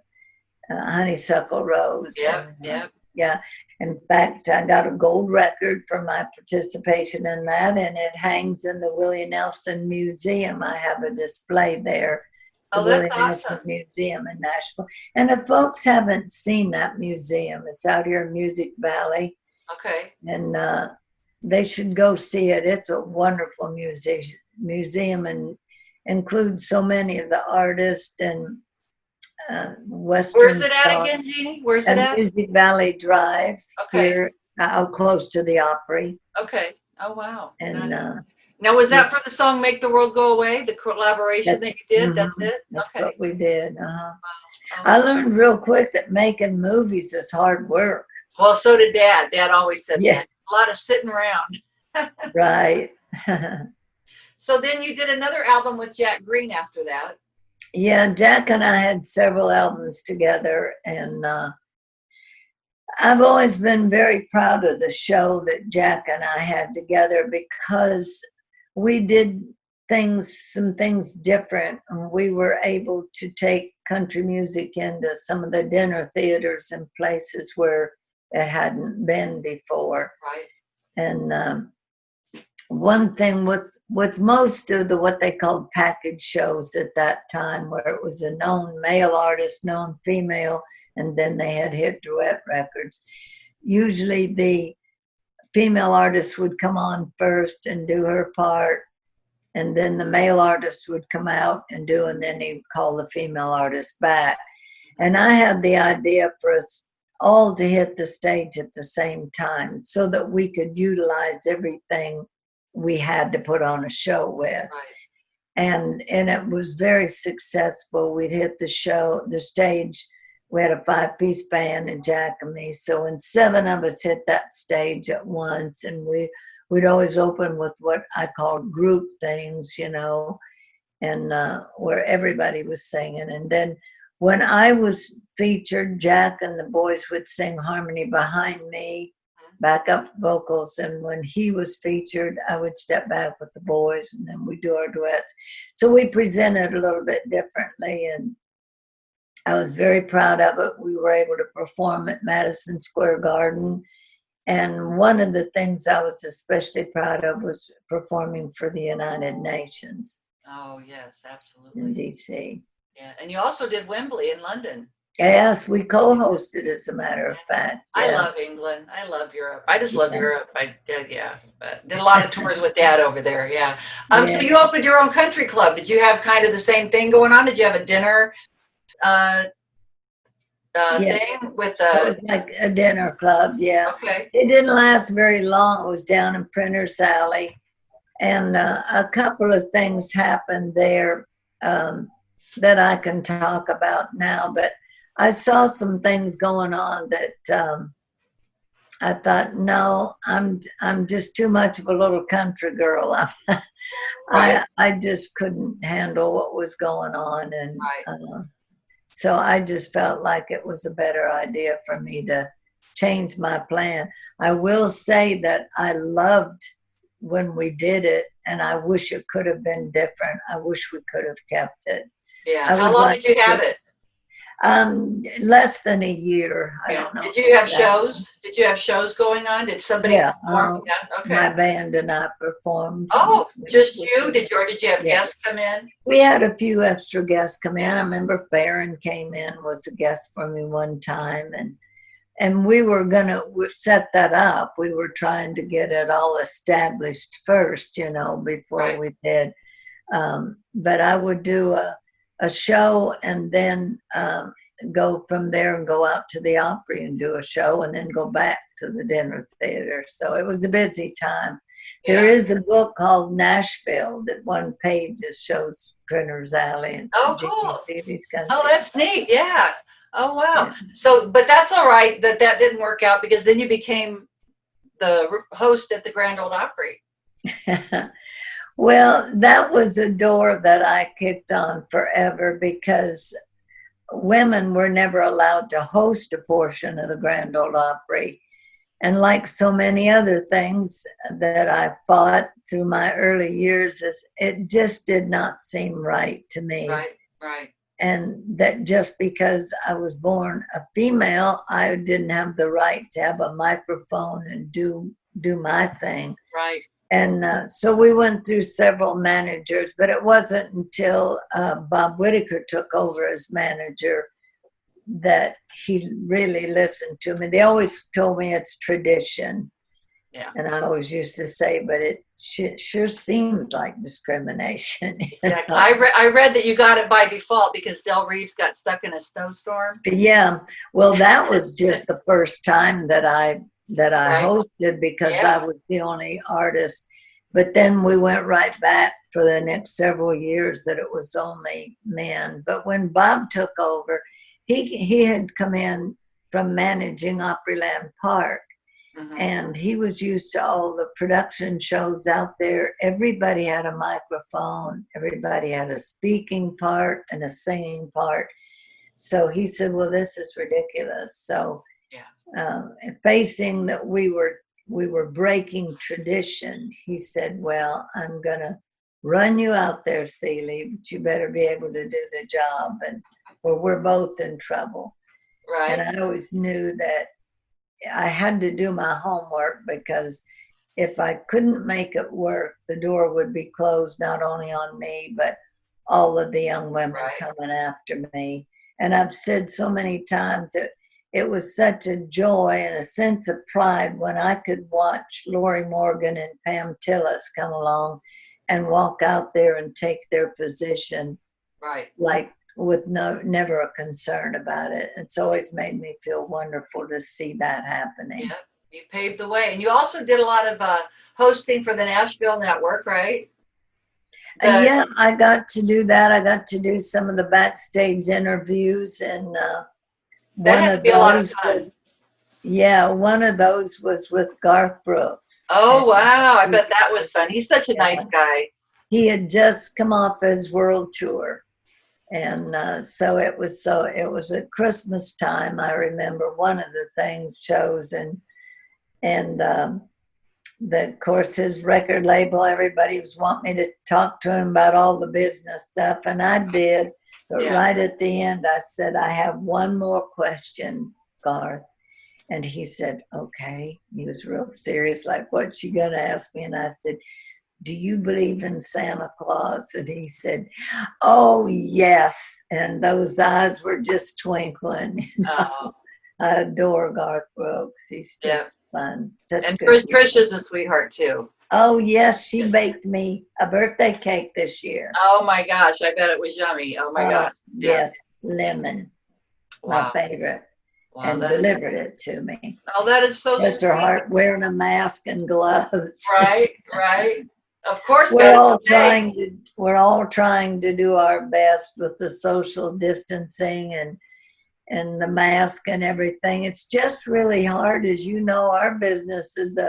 Honeysuckle Rose.
Yep,
And,
yep.
yeah. In fact, I got a gold record for my participation in that, and it hangs in the Willie Nelson Museum. I have a display there. The
Oh, that's
Willie Nelson
awesome.
Museum in Nashville. And if folks haven't seen that museum, it's out here in Music Valley,
Okay.
and they should go see it. It's a wonderful museum and includes so many of the artists and Western.
Where's it at again, Jeannie? Where's it at?
Music Valley Drive
Okay.
here, out close to the Opry.
Okay. Oh, wow.
And
Nice. Now, was that for the song "Make the World Go Away"? The collaboration that you did? That's it.
That's
Okay.
what we did.
Oh,
I learned real quick that making movies is hard work.
well, so did Dad. Dad always said
Yeah.
that. A lot of sitting around.
Right.
So then you did another album with Jack Green after that.
Yeah, Jack and I had several albums together, and I've always been very proud of the show that Jack and I had together because we did some things different. And we were able to take country music into some of the dinner theaters and places where it hadn't been before.
Right.
And one thing with most of the what they called package shows at that time, where it was a known male artist, known female, and then they had hit duet records, usually the female artist would come on first and do her part, and then the male artist would come out and then he'd call the female artist back. And I had the idea for us all to hit the stage at the same time so that we could utilize everything we had to put on a show with.
Right.
And it was very successful. We'd hit the stage. We had a 5-piece band and Jack and me. So when 7 of us hit that stage at once, and we'd always open with what I called group things, and where everybody was singing. And then when I was featured, Jack and the boys would sing harmony behind me, backup vocals, and when he was featured, I would step back with the boys, and then we'd do our duets. So we presented a little bit differently, and I was very proud of it. We were able to perform at Madison Square Garden, and one of the things I was especially proud of was performing for the United Nations
Oh, yes,
in
absolutely.
D.C.
Yeah. And you also did Wembley in London.
Yes, we co-hosted, as a matter of fact.
I
Yeah.
love England. I love Europe. I just love Europe. I did, yeah. But did a lot of tours with Dad over there. Yeah. So you opened your own country club. Did you have kind of the same thing going on? Did you have a dinner thing with
It was like a dinner club, yeah.
Okay.
It didn't last very long. It was down in Printer's Alley. And a couple of things happened there that I can talk about now. But I saw some things going on that I thought, no, I'm just too much of a little country girl.
Right.
I just couldn't handle what was going on. And
Right.
so I just felt like it was a better idea for me to change my plan. I will say that I loved when we did it, and I wish it could have been different. I wish we could have kept it.
Yeah.
I
How
would
long
like
did you have
to-
it?
Less than a year. I
Yeah.
don't know.
Did you have
exactly.
shows? Did you have shows going on? Did somebody
Yeah,
perform? Yeah. Okay.
My band and I performed.
Oh, just you? Did you have
Yeah.
guests come in?
We had a few extra guests come in. I remember Farron came in, was a guest for me one time, and we were gonna set that up. We were trying to get it all established first, before
Right.
we did. But I would do a show and then go from there and go out to the Opry and do a show and then go back to the dinner theater. So it was a busy time. There
Yeah.
is a book called Nashville that one page that shows Printer's Alley and
Oh,
some
cool.
Jimmy's country.
Oh, that's neat. Yeah. Oh, wow.
Yeah.
So, but that's all right that didn't work out, because then you became the host at the Grand Ole Opry.
Well, that was a door that I kicked on forever, because women were never allowed to host a portion of the Grand Ole Opry. And like so many other things that I fought through my early years, it just did not seem right to me.
Right.
And that just because I was born a female, I didn't have the right to have a microphone and do my thing.
Right.
And so we went through several managers, but it wasn't until Bob Whitaker took over as manager that he really listened to me. They always told me it's tradition.
Yeah.
And I always used to say, but it sure seems like discrimination.
Yeah, I read that you got it by default because Del Reeves got stuck in a snowstorm.
Yeah. Well, that was just the first time that I
Right.
hosted because
Yeah.
I was the only artist. But then we went right back for the next several years that it was only men. But when Bob took over, he had come in from managing Opryland Park.
Mhm.
And he was used to all the production shows out there. Everybody had a microphone. Everybody had a speaking part and a singing part. So he said, well, this is ridiculous. So facing that we were breaking tradition, he said, well, I'm going to run you out there, Celie, but you better be able to do the job. And we're both in trouble.
Right.
And I always knew that I had to do my homework because if I couldn't make it work, the door would be closed not only on me, but all of the young women
Right.
coming after me. And I've said so many times that it was such a joy and a sense of pride when I could watch Lori Morgan and Pam Tillis come along and walk out there and take their position.
Right.
Like with never a concern about it. It's always made me feel wonderful to see that happening.
Yeah, you paved the way. And you also did a lot of hosting for the Nashville Network, right?
Yeah, I got to do that. I got to do some of the backstage interviews, and
That had to be a lot of fun.
one of those was with Garth Brooks.
Oh,
And
wow. I bet that was fun. He's such a nice guy.
he had just come off his world tour. And so it was at Christmas time. I remember one of the shows, and that of course his record label, everybody was wanting me to talk to him about all the business stuff, and I did. But right at the end, I said, I have one more question, Garth. And he said, okay. He was real serious, like, what's she gonna ask me? And I said, do you believe in Santa Claus? And he said, oh, yes. And those eyes were just twinkling.
Oh.
I adore Garth Brooks. He's just fun.
And Trisha's a sweetheart, too.
Oh, yes. She baked me a birthday cake this year.
Oh, my gosh. I bet it was yummy. Oh, my gosh.
Yes. Lemon.
Wow.
My favorite.
Wow,
and delivered it to me.
Oh, that is so
Bless her
sweet.
heart, wearing a mask and gloves.
Right, right. Of course,
We're all trying to do our best with the social distancing and the mask and everything. It's just really hard, as you know. Our business is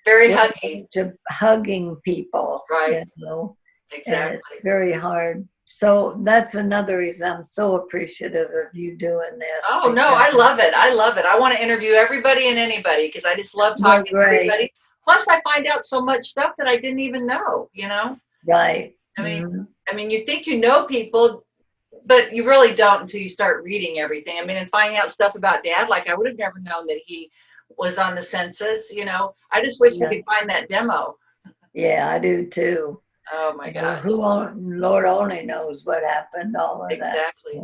very huggy,
hugging people,
right?
You know,
exactly.
And it's very hard. So that's another reason I'm so appreciative of you doing this.
Oh no, I love it. I love it. I want to interview everybody and anybody because I just love talking to everybody. Plus, I find out so much stuff that I didn't even know. You know,
right?
I mean, you think you know people, but you really don't until you start reading everything. I mean, and finding out stuff about Dad, like I would have never known that he was on the census. You know, I just wish we could find that demo.
Yeah, I do too.
Oh my God!
Lord only knows what happened. All of that.
Exactly.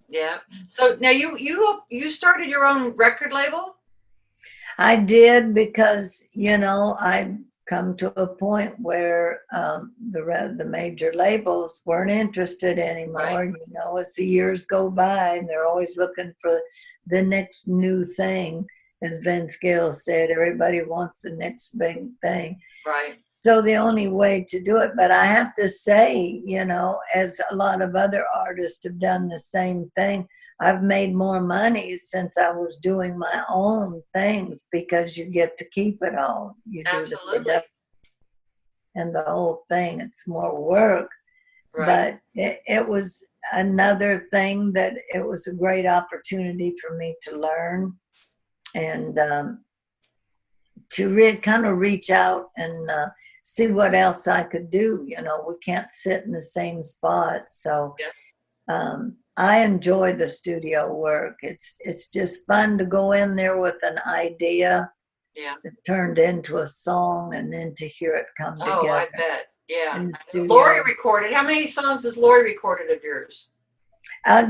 Yeah. So now you started your own record label?
I did because I'd come to a point where the major labels weren't interested anymore.
Right.
As the years go by, and they're always looking for the next new thing. As Vince Gill said, everybody wants the next big thing.
Right.
So the only way to do it, but I have to say, as a lot of other artists have done the same thing, I've made more money since I was doing my own things because you get to keep it all. You do the production and the whole thing. It's more work,
Right.
But it was another thing that it was a great opportunity for me to learn and to kind of reach out and see what else I could do. You know, we can't sit in the same spot. So I enjoy the studio work. It's just fun to go in there with an idea that turned into a song and then to hear it come together.
Oh, I bet. Yeah.
in the studio.
Lori recorded. How many songs has Lori recorded of yours?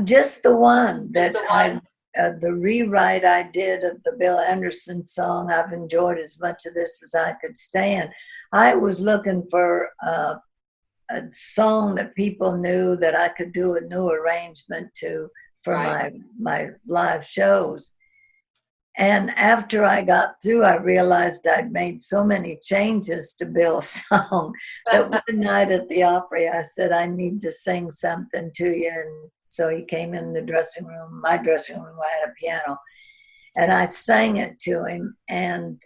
Just the one that
Just the one?
the rewrite I did of the Bill Anderson song. I've enjoyed as much of this as I could stand. I was looking for a song that people knew that I could do a new arrangement to for my live shows. And after I got through, I realized I'd made so many changes to Bill's song that one night at the Opry, I said, I need to sing something to you. And so he came in the dressing room, my dressing room, I had a piano, and I sang it to him. And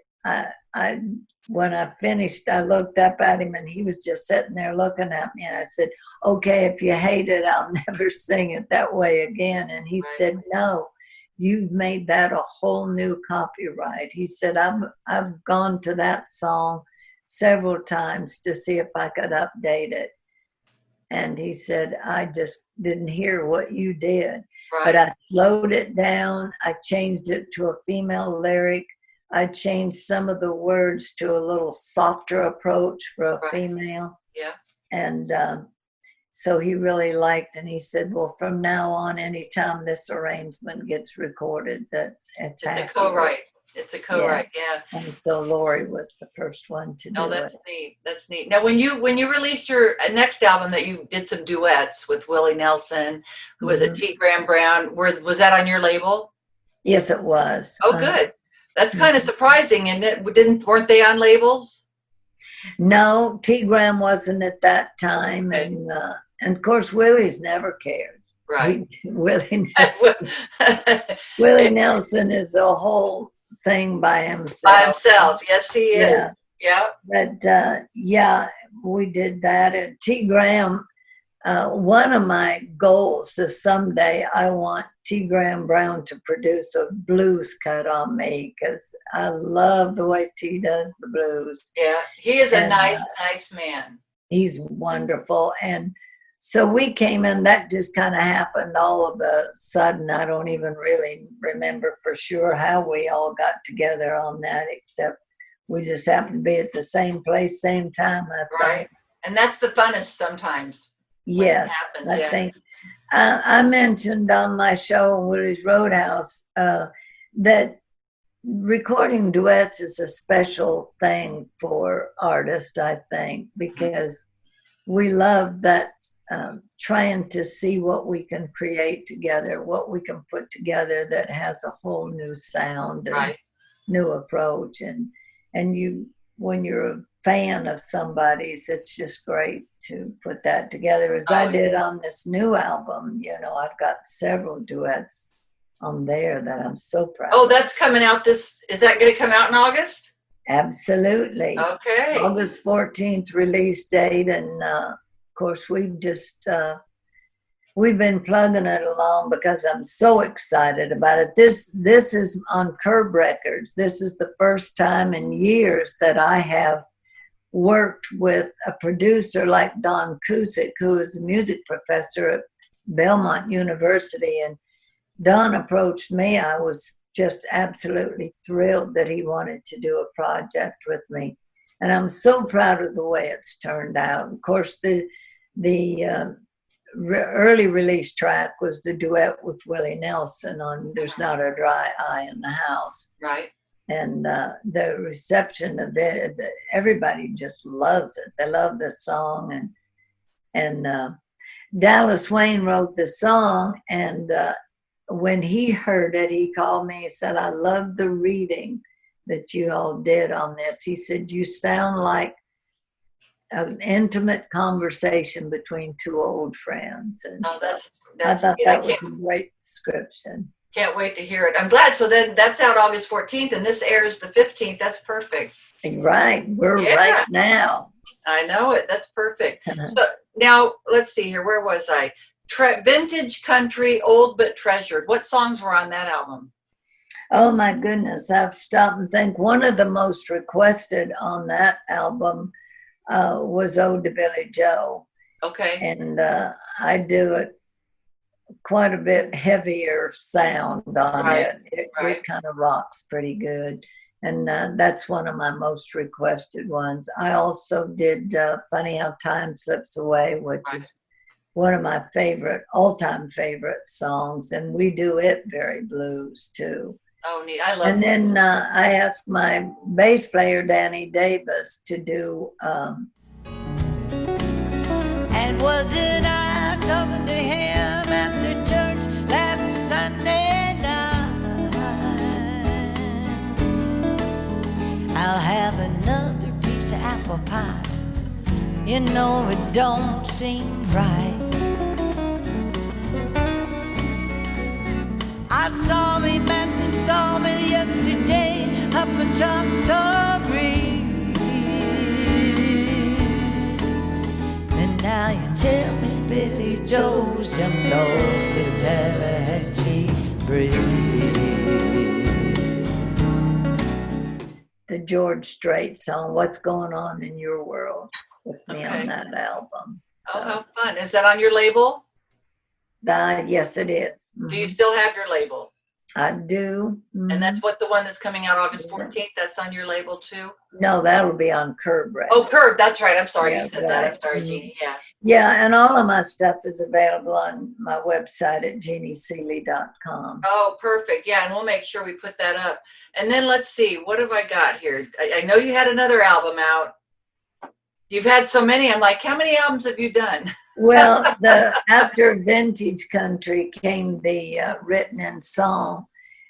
when I finished, I looked up at him and he was just sitting there looking at me. And I said, okay, if you hate it, I'll never sing it that way again. And he said, no, you've made that a whole new copyright. He said, I've gone to that song several times to see if I could update it. And he said, I just didn't hear what you did. But I slowed it down. I changed it to a female lyric. I changed some of the words to a little softer approach for a female. Yeah. And so he really liked, and he said, well, from now on, anytime this arrangement gets recorded, it's
a co-write. It's a co-write, yeah.
And so Lori was the first one to do it.
Oh, that's neat. That's neat. Now, when you released your next album that you did some duets with Willie Nelson, who was T. Graham Brown, was that on your label?
Yes, it was.
Oh, good. That's kind of surprising, isn't it? Weren't they on labels?
No, T. Graham wasn't at that time, and of course Willie's never cared.
Right.
Willie Nelson is a whole thing by himself.
By himself, yes, he is. Yeah.
But we did that. And T. Graham, one of my goals is someday I want T. Graham Brown to produce a blues cut on me, because I love the way T does the blues.
Yeah, he is a nice man.
He's wonderful. And so we came in, that just kind of happened all of a sudden. I don't even really remember for sure how we all got together on that, except we just happened to be at the same place, same time, I think.
Right. And that's the funnest sometimes.
Yes, I think. I mentioned on my show, Willie's Roadhouse, that recording duets is a special thing for artists, I think, because we love that, trying to see what we can create together, what we can put together that has a whole new sound and new approach. And you, when you're a fan of somebody's, it's just great to put that together, as I did on this new album. You know, I've got several duets on there that I'm so proud of.
That's coming out is that going to come out in August?
Absolutely.
Okay.
August 14th release date. And of course we've just we've been plugging it along because I'm so excited about it. This is on Curb Records. This is the first time in years that I have worked with a producer like Don Cusick, who is a music professor at Belmont University. And Don approached me. I was just absolutely thrilled that he wanted to do a project with me. And I'm so proud of the way it's turned out. Of course, the early release track was the duet with Willie Nelson on There's Not a Dry Eye in the House.
Right.
And the reception of it, everybody just loves it. They love the song. And Dallas Wayne wrote the song, and when he heard it, he called me and said, I love the reading that you all did on this. He said, you sound like an intimate conversation between two old friends. And I thought that was a great description.
Can't wait to hear it. I'm glad. So then that's out August 14th, and this airs the 15th. That's perfect.
Right. We're right now.
I know it. That's perfect. So now let's see here. Where was I? Vintage country, old but treasured. What songs were on that album?
Oh my goodness. I've stopped and think one of the most requested on that album was Ode to Billy Joe.
Okay.
And I do it quite a bit heavier sound on it. It kind of rocks pretty good. And that's one of my most requested ones. I also did Funny How Time Slips Away, which is one of my favorite, all-time favorite songs. And we do it very blues too.
Oh, neat. I love it.
And then I asked my bass player, Danny Davis, to do
And wasn't I talking to him at the church last Sunday night? I'll have another piece of apple pie. You know it don't seem right. I saw him at the sawmill yesterday up in Choctaw. Now you tell me Billy Joe's jumped off the Tallahatchie Bridge.
the George Strait song, What's Going On in Your World, with me on that album.
Oh, how fun. Is that on your label?
Yes, it is.
Do you still have your label?
I do.
And that's what the one that's coming out August 14th, that's on your label too?
No, that'll be on Curb Records.
Oh, Curb, that's right. I'm sorry,
Yeah,
you said
right.
that. I'm sorry, Jeannie. Yeah.
Yeah, and all of my stuff is available on my website at jeannieseeley.com.
Oh, perfect. Yeah, and we'll make sure we put that up. And then let's see, what have I got here? I know you had another album out. You've had so many. I'm like, how many albums have you done?
Well, after Vintage Country came the Written in Song,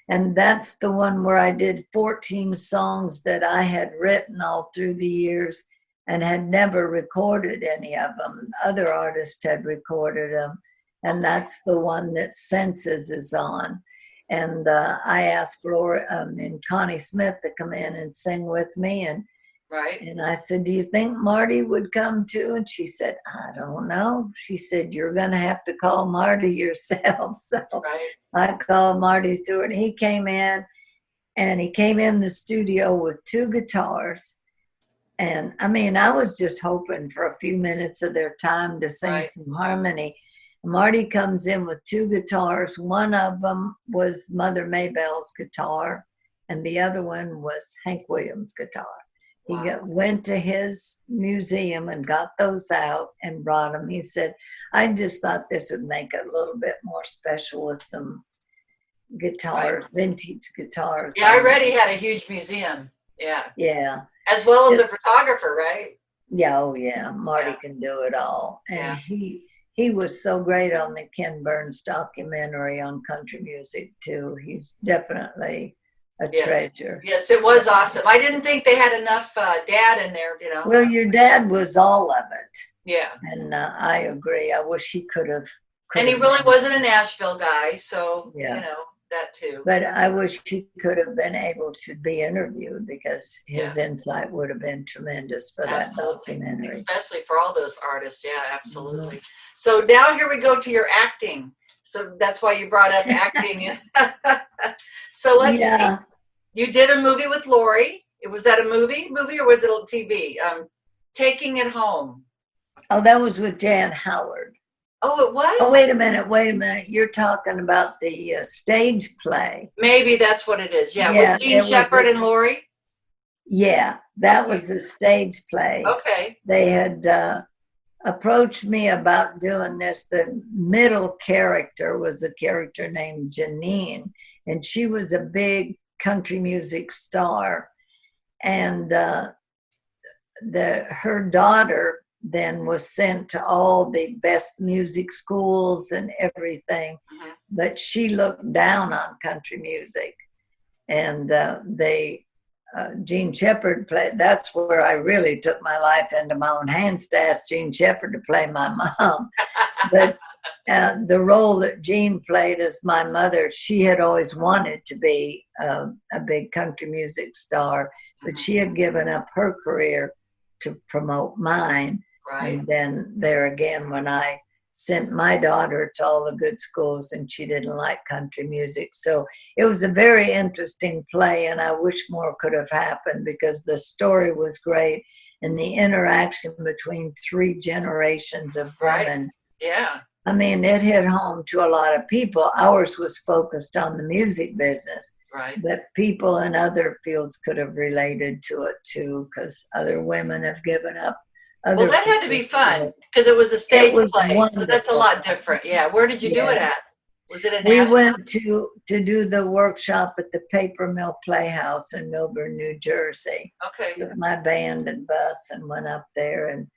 and that's the one where I did 14 songs that I had written all through the years and had never recorded any of them. Other artists had recorded them, and that's the one that Senses is on. And I asked Laura and Connie Smith to come in and sing with me, and
Right.
and I said, do you think Marty would come too? And she said, I don't know. She said, you're going to have to call Marty yourself. So
Right.
I called Marty Stewart. He came in, and he came in the studio with 2 guitars. And I mean, I was just hoping for a few minutes of their time to sing some harmony. Marty comes in with 2 guitars. One of them was Mother Maybell's guitar, and the other one was Hank Williams' guitar. He went to his museum and got those out and brought them. He said, I just thought this would make it a little bit more special with some guitars, vintage guitars.
Yeah, I read he had a huge museum. Yeah.
Yeah.
As well as a photographer, right?
Yeah, oh yeah. Marty can do it all. And he was so great on the Ken Burns documentary on country music too. He's definitely a treasure.
Yes, it was awesome. I didn't think they had enough dad in there, you know.
Well, your dad was all of it.
Yeah.
And I agree. I wish he could have.
And he really wasn't a Nashville guy, so, you know, that too.
But I wish he could have been able to be interviewed, because his insight would have been tremendous for that documentary.
Especially for all those artists. Yeah, absolutely. So now here we go to your acting. So that's why you brought up acting. So let's see. You did a movie with Lori. Was that a movie or was it a TV? Taking It Home.
Oh, that was with Jan Howard.
Oh, it was?
Oh, wait a minute. You're talking about the stage play.
Maybe that's what it is. Yeah, with Gene Shepherd and Lori?
Yeah, that was a stage play.
Okay.
They had approached me about doing this. The middle character was a character named Janine, and she was a big country music star. And her daughter then was sent to all the best music schools and everything, but she looked down on country music. And Gene Shepherd played. That's where I really took my life into my own hands, to ask Gene Shepherd to play my mom. But the role that Jean played as my mother, she had always wanted to be a big country music star, but she had given up her career to promote mine.
Right.
And then there again, when I sent my daughter to all the good schools and she didn't like country music. So it was a very interesting play, and I wish more could have happened because the story was great and the interaction between 3 generations of women.
Right. Yeah.
I mean, it hit home to a lot of people. Ours was focused on the music business,
Right.
but people in other fields could have related to it too, because other women have given up.
Well, that had to be fun because it was a stage play. So that's a lot different. Yeah. Where did you do it at? Was it in
We
Nashville?
went to do the workshop at the Paper Mill Playhouse in Milburn, New Jersey.
Okay.
With my band and bus and went up there, and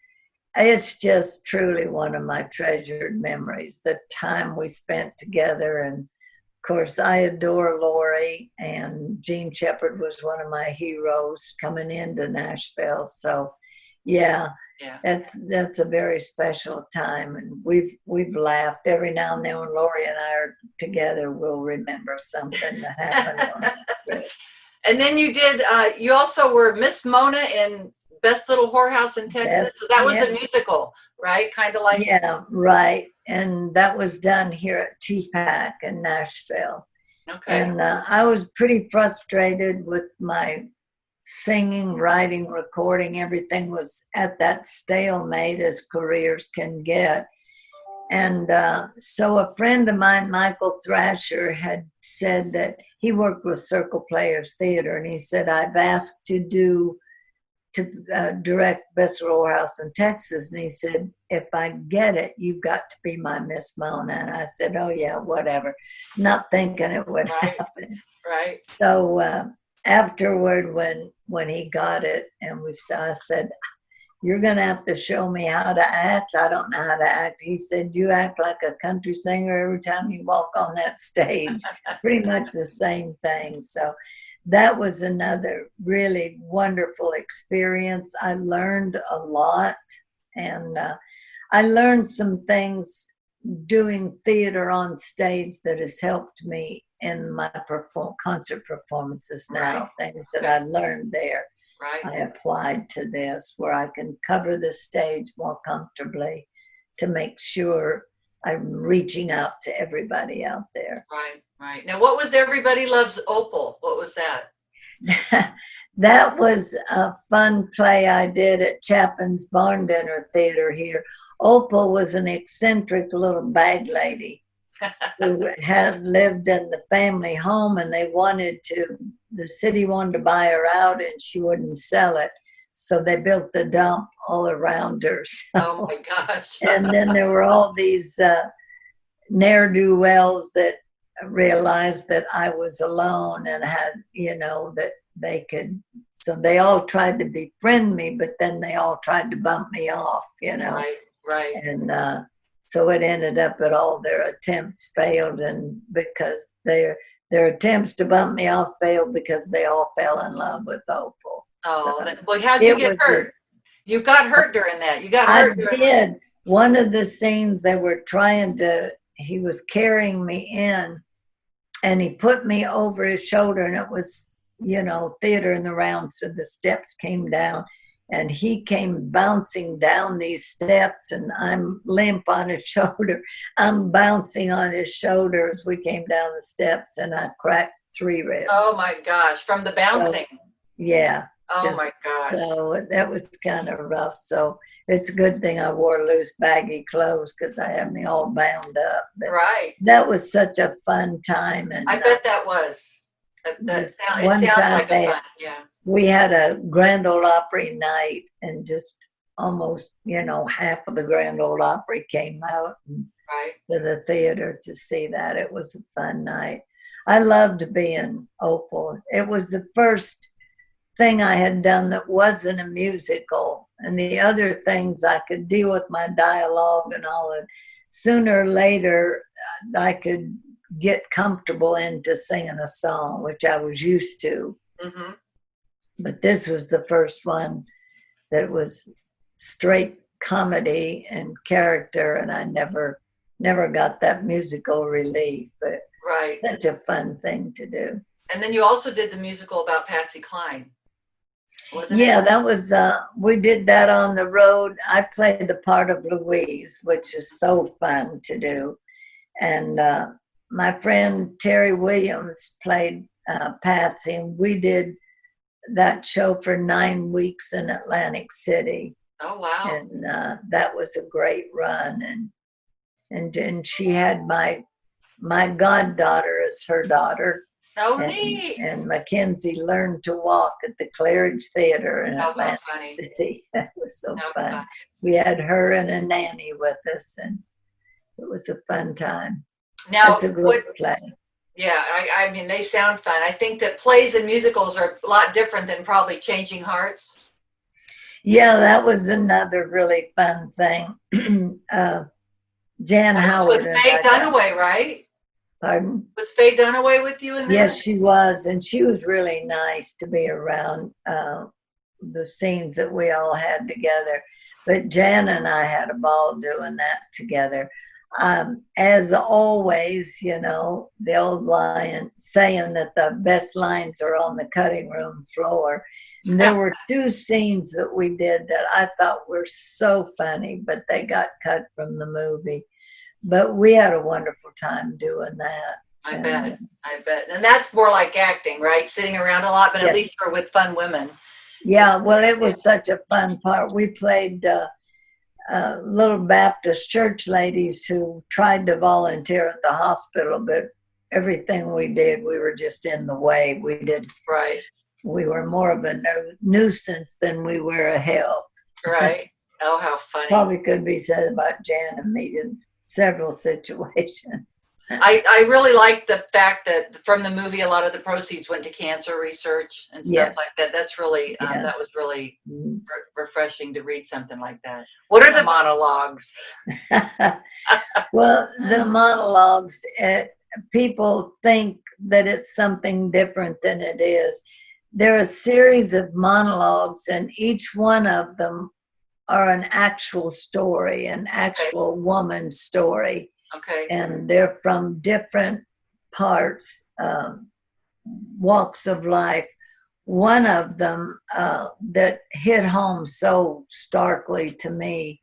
it's just truly one of my treasured memories, the time we spent together. And of course, I adore Lori, and Gene Shepherd was one of my heroes coming into Nashville. So yeah, that's a very special time, and we've laughed every now and then when Lori and I are together. We'll remember something that happened on that trip.
And then you did. You also were Miss Mona in Best Little Whorehouse in Texas. So that was a musical, right? Kind of like.
Yeah, right. And that was done here at TPAC in Nashville.
Okay.
And I was pretty frustrated with my singing, writing, recording. Everything was at that stalemate as careers can get. And so a friend of mine, Michael Thrasher, had said that he worked with Circle Players Theater, and he said, I've asked to direct Best Little Whorehouse in Texas. And he said, if I get it, you've got to be my Miss Mona. And I said, oh yeah, whatever. Not thinking it would happen.
Right.
So afterward, when he got it, and I said, you're going to have to show me how to act. I don't know how to act. He said, you act like a country singer every time you walk on that stage. Pretty much the same thing. So that was another really wonderful experience. I learned a lot, and I learned some things doing theater on stage that has helped me in my concert performances now. Things that I learned there.
Right.
I applied to this, where I can cover the stage more comfortably to make sure I'm reaching out to everybody out there.
Right, right. Now, what was Everybody Loves Opal? What was that?
That was a fun play I did at Chapin's Barn Dinner Theater here. Opal was an eccentric little bag lady who had lived in the family home, and the city wanted to buy her out, and she wouldn't sell it. So they built the dump all around her. So,
oh my gosh.
And then there were all these ne'er-do-wells that realized that I was alone and had, that they could, so they all tried to befriend me, but then they all tried to bump me off,
Right.
And so it ended up that all their attempts failed, and because their attempts to bump me off failed because they all fell in love with Opal.
Oh, well, how'd you get hurt? You got hurt during that. You got hurt.
I did. One of the scenes they were he was carrying me in, and he put me over his shoulder, and it was, theater in the round, so the steps came down, and he came bouncing down these steps, and I'm limp on his shoulder. I'm bouncing on his shoulder as we came down the steps, and I cracked 3 ribs.
Oh my gosh, from the bouncing.
So, yeah.
Oh my gosh.
So that was kind of rough. So it's a good thing I wore loose, baggy clothes, because I had me all bound up. But
right.
That was such a fun time. And
I bet that was. It sounds like a fun, yeah.
We had a Grand Ole Opry night, and just almost, half of the Grand Ole Opry came out to the theater to see that. It was a fun night. I loved being Opal. It was the first thing I had done that wasn't a musical, and the other things I could deal with my dialogue and all that. Sooner or later, I could get comfortable into singing a song, which I was used to.
Mm-hmm.
But this was the first one that was straight comedy and character, and I never never got that musical relief, but
Right.
such a fun thing to do.
And then you also did the musical about Patsy Cline, wasn't
Yeah,
it?
that was, we did that on the road. I played the part of Louise, which is so fun to do. And my friend Terry Williams played Patsy, and we did that show for 9 weeks in Atlantic City.
Oh, wow.
And that was a great run. And she had my goddaughter as her daughter.
Oh, neat.
And Mackenzie learned to walk at the Claridge Theater in
Oh, how
Atlantic
funny.
City. That was so
How
fun.
fun.
We had her and a nanny with us, and it was a fun time.
Now,
It's a good play.
yeah, I mean, they sound fun. I think that plays and musicals are a lot different than probably Changing Hearts.
Yeah, that was another really fun thing. Jan
That
Howard.
was with
and
Faye
I-
Dunaway, right?
Pardon?
Was Faye Dunaway with you in that?
Yes, she was, and she was really nice to be around the scenes that we all had together. But Jan and I had a ball doing that together. As always, you know, the old line saying that the best lines are on the cutting room floor. And there were 2 scenes that we did that I thought were so funny, but they got cut from the movie. But we had a wonderful time doing that.
I bet. And that's more like acting, right? Sitting around a lot, but
Yes.
at least you're with fun women.
Yeah, well, it was such a fun part. We played little Baptist church ladies who tried to volunteer at the hospital, but everything we did, we were just in the way.
Right.
We were more of a nuisance than we were a help.
Right. Oh, how funny.
Probably could be said about Jan and me in several situations.
I really like the fact that from the movie, a lot of the proceeds went to cancer resureach and stuff
Yes.
like that. That's really,
Yeah.
that was really
Mm.
refreshing to read something like that. What are the monologues?
Well, the monologues, people think that it's something different than it is. There are a series of monologues, and each one of them are an actual story, an actual woman's story.
Okay.
And they're from different parts, walks of life. One of them that hit home so starkly to me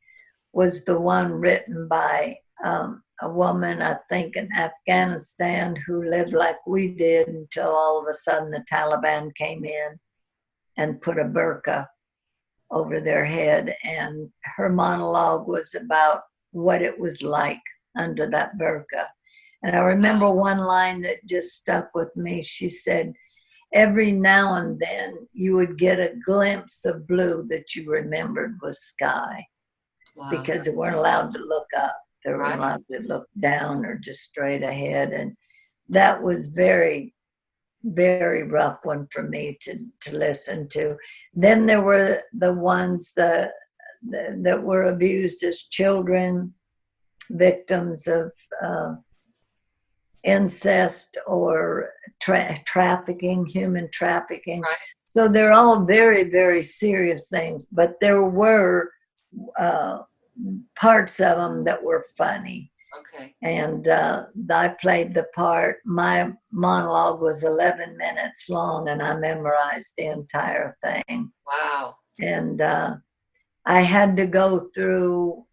was the one written by a woman, I think, in Afghanistan who lived like we did until all of a sudden the Taliban came in and put a burqa over their head. And her monologue was about what it was like under that burqa. And I remember one line that just stuck with me. She said, every now and then you would get a glimpse of blue that you remembered was sky.
Wow.
Because they weren't allowed to look up. They were
Right.
allowed to look down or just straight ahead. And that was very, very rough one for me to listen to. Then there were the ones that were abused as children, victims of incest or trafficking, human trafficking.
Right.
So they're all very, very serious things, but there were parts of them that were funny.
Okay.
And I played the part. My monologue was 11 minutes long, and I memorized the entire thing.
Wow.
And I had to go through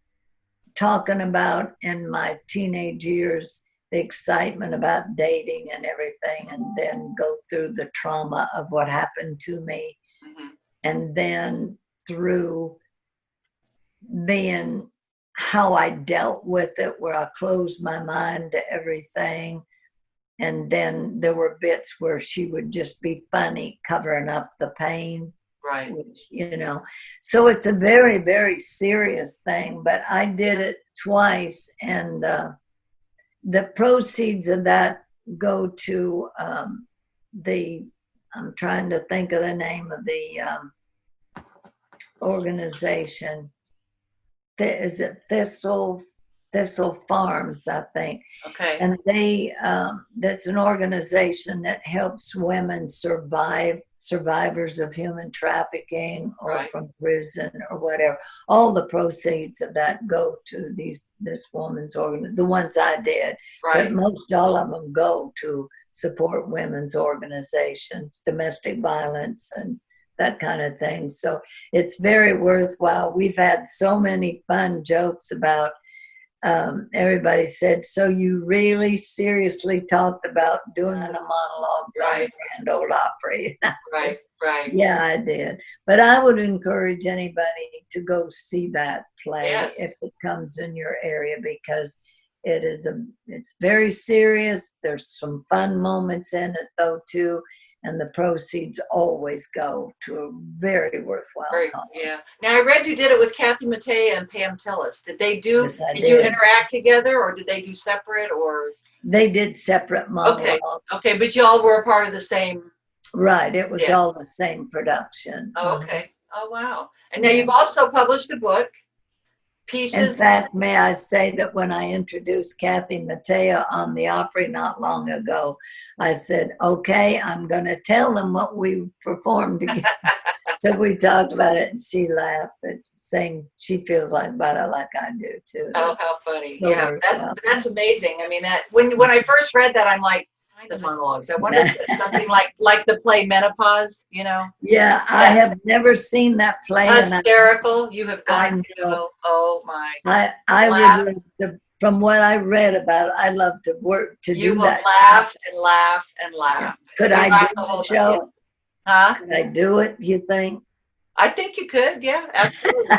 talking about in my teenage years the excitement about dating and everything, and then go through the trauma of what happened to me,
Mm-hmm.
and then through being how I dealt with it, where I closed my mind to everything. And then there were bits where she would just be funny, covering up the pain.
Right.
Which, you know, so it's a very, very serious thing, but I did it twice, and the proceeds of that go to I'm trying to think of the name of the organization. Is it Thistle Thistle Farms, I think.
Okay.
And that's an organization that helps women survivors of human trafficking or
Right.
from prison or whatever. All the proceeds of that go to this woman's the ones I did,
Right.
but most all of them go to support women's organizations, domestic violence and that kind of thing. So it's very worthwhile. We've had so many fun jokes about everybody said, so you really seriously talked about doing the monologues on the Grand Ole Opry.
Right, right.
Yeah, I did. But I would encourage anybody to go see that play
Yes.
if it comes in your area, because it's very serious. There's some fun moments in it though too. And the proceeds always go to a very worthwhile cause.
Yeah. Now I read you did it with Kathy Mattea and Pam Tillis. Did they do?
Yes, I
did you
did.
interact together, or did they do separate? Or
They did separate monologues.
Okay, but y'all were a part of the same.
Right. It was
Yeah.
all the same production.
Oh, okay. Oh, wow. And now you've also published a book, Pieces.
In fact, may I say that when I introduced Kathy Mattea on the Opry not long ago, I said, okay, I'm going to tell them what we performed together. So we talked about it and she laughed, but saying she feels about it like I do too.
Oh, how funny.
So
Yeah, that's amazing. I mean, that when I first read that, I'm like, the monologues. I wonder if it's something like the play Menopause, you know?
Yeah, I have never seen that play.
Hysterical. You have gone to, oh my.
I would love to, from what I read about it, I love to work to
you
do
will
that.
laugh and laugh and laugh.
Yeah. Could I do the show?
Huh?
Could I do it, you think?
I think you could, yeah, absolutely.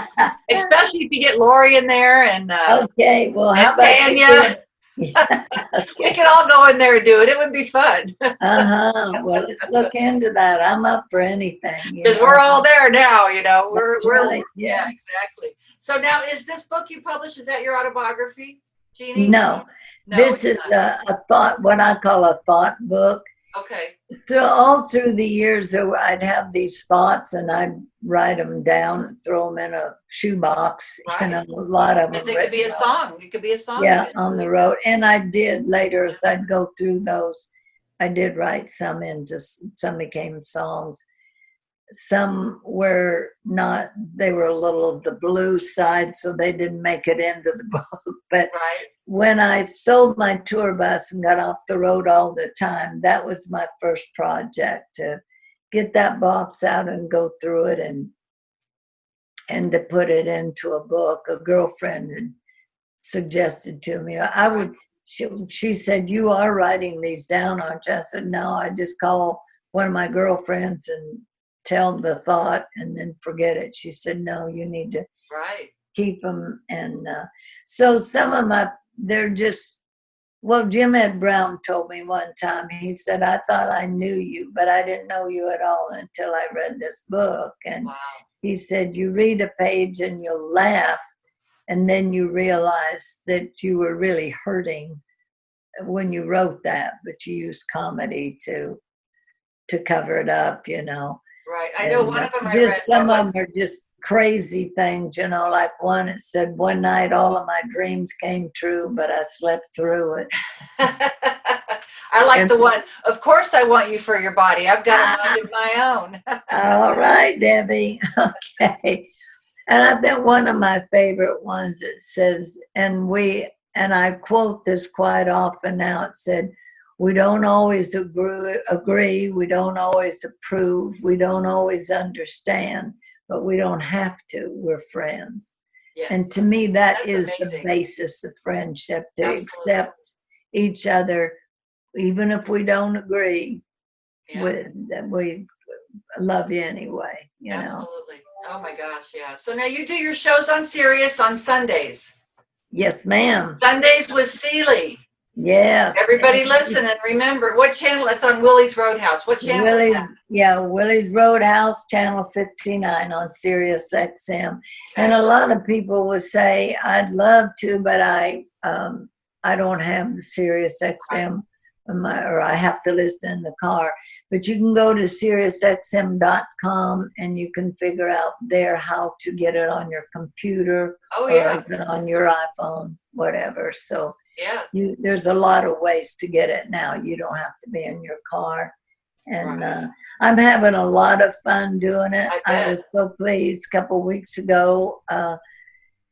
Especially if you get Lori in there and
okay, well, how about
Tanya?
Okay.
We could all go in there and do it. It would be fun.
Well, let's look into that. I'm up for anything.
Because we're all there now, you know. We're
right.
Yeah, exactly. So now, is this book you published, is that your autobiography, Jeannie?
No, this is a thought, what I call a thought book.
Okay.
All through the years, I'd have these thoughts and I'd write them down, throw them in a shoebox.
Right.
You know, a lot of them.
It could be a song. It could be a song.
Yeah, on the road. And I did later, as I'd go through those, I did write some some became songs. Some were not, they were a little of the blues side, so they didn't make it into the book. But when I sold my tour bus and got off the road all the time, that was my first project, to get that box out and go through it and to put it into a book. A girlfriend had suggested to me, she said, you are writing these down, aren't you? I said, no, I just call one of my girlfriends and tell the thought and then forget it. She said, no, you need to keep them. And so some of they're just, well, Jim Ed Brown told me one time, he said, I thought I knew you, but I didn't know you at all until I read this book. And he said, you read a page and you'll laugh, and then you realize that you were really hurting when you wrote that, but you used comedy to cover it up, you know.
Right. I know one of them I
read. Some of them are just crazy things, you know, like one, it said, one night all of my dreams came true, but I slept through it.
I like the one, of course I want you for your body. I've got a mind of my own.
All right, Debbie. Okay. And I think one of my favorite ones, it says, and I quote this quite often now, it said, we don't always agree, we don't always approve, we don't always understand, but we don't have to. We're friends. Yes. And to me, that's is amazing. The basis of friendship, to accept each other, even if we don't agree, we love you anyway, you know.
Absolutely. Oh my gosh, yeah. So now you do your shows on Sirius on Sundays.
Yes, ma'am.
Sundays with Seeley.
Yes.
Everybody listen and remember, what channel? It's on Willie's Roadhouse. What channel is that?
Yeah, Willie's Roadhouse, channel 59 on Sirius XM. Okay. And a lot of people would say, I'd love to, but I don't have the Sirius XM or I have to listen in the car. But you can go to SiriusXM.com and you can figure out there how to get it on your computer
Oh,
or
yeah.
even on your iPhone, whatever. So
Yeah.
there's a lot of ways to get it now. You don't have to be in your car. And
Right.
I'm having a lot of fun doing it.
I
I
bet.
was so pleased. A couple of weeks ago,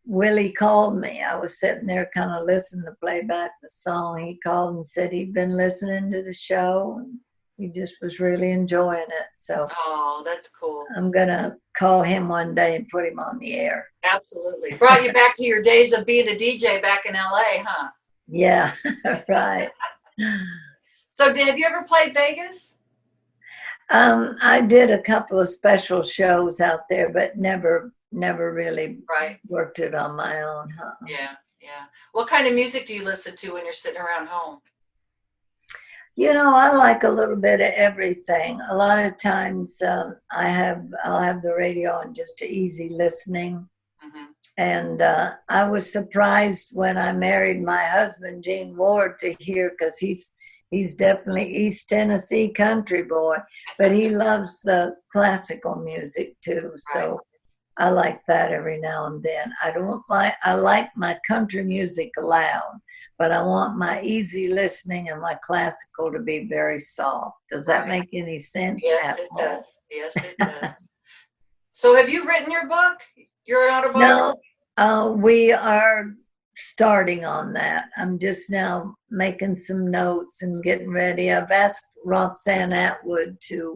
Willie called me. I was sitting there kind of listening to play back the song. He called and said he'd been listening to the show and he just was really enjoying it. So
Oh, that's cool.
I'm going to call him one day and put him on the air.
Absolutely. Brought you back to your days of being a DJ back in LA, huh?
Yeah, right.
So have you ever played Vegas?
I did a couple of special shows out there, but never really
Right.
worked it on my own. Huh?
Yeah. Yeah. What kind of music do you listen to when you're sitting around home?
You know, I like a little bit of everything. A lot of times I'll have the radio on just easy listening.
Mm-hmm.
And I was surprised when I married my husband, Gene Ward, to hear, because he's definitely East Tennessee country boy, but he loves the classical music too. So I like that every now and then. I like my country music loud, but I want my easy listening and my classical to be very soft. Does that make any sense?
Yes, it does. Yes, it does. So have you written your book? Your autobiography?
No, we are starting on that. I'm just now making some notes and getting ready. I've asked Roxanne Atwood to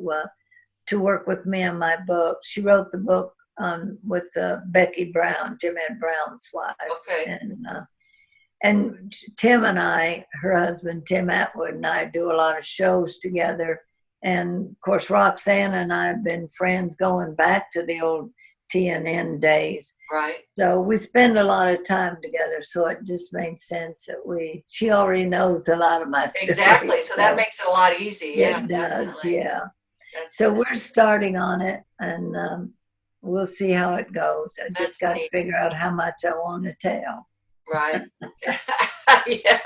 work with me on my book. She wrote the book with Becky Brown, Jim Ed Brown's wife.
Okay.
And Tim and I, her husband, Tim Atwood, and I do a lot of shows together. And of course, Roxanne and I have been friends going back to the old TNN days.
Right.
So we spend a lot of time together. So it just made sense that she already knows a lot of my story.
Exactly. So that makes it a lot easier. Yeah,
it does,
definitely.
yeah. So we're starting on it, and we'll see how it goes. I just got to figure out how much I want to tell.
Right. Yeah.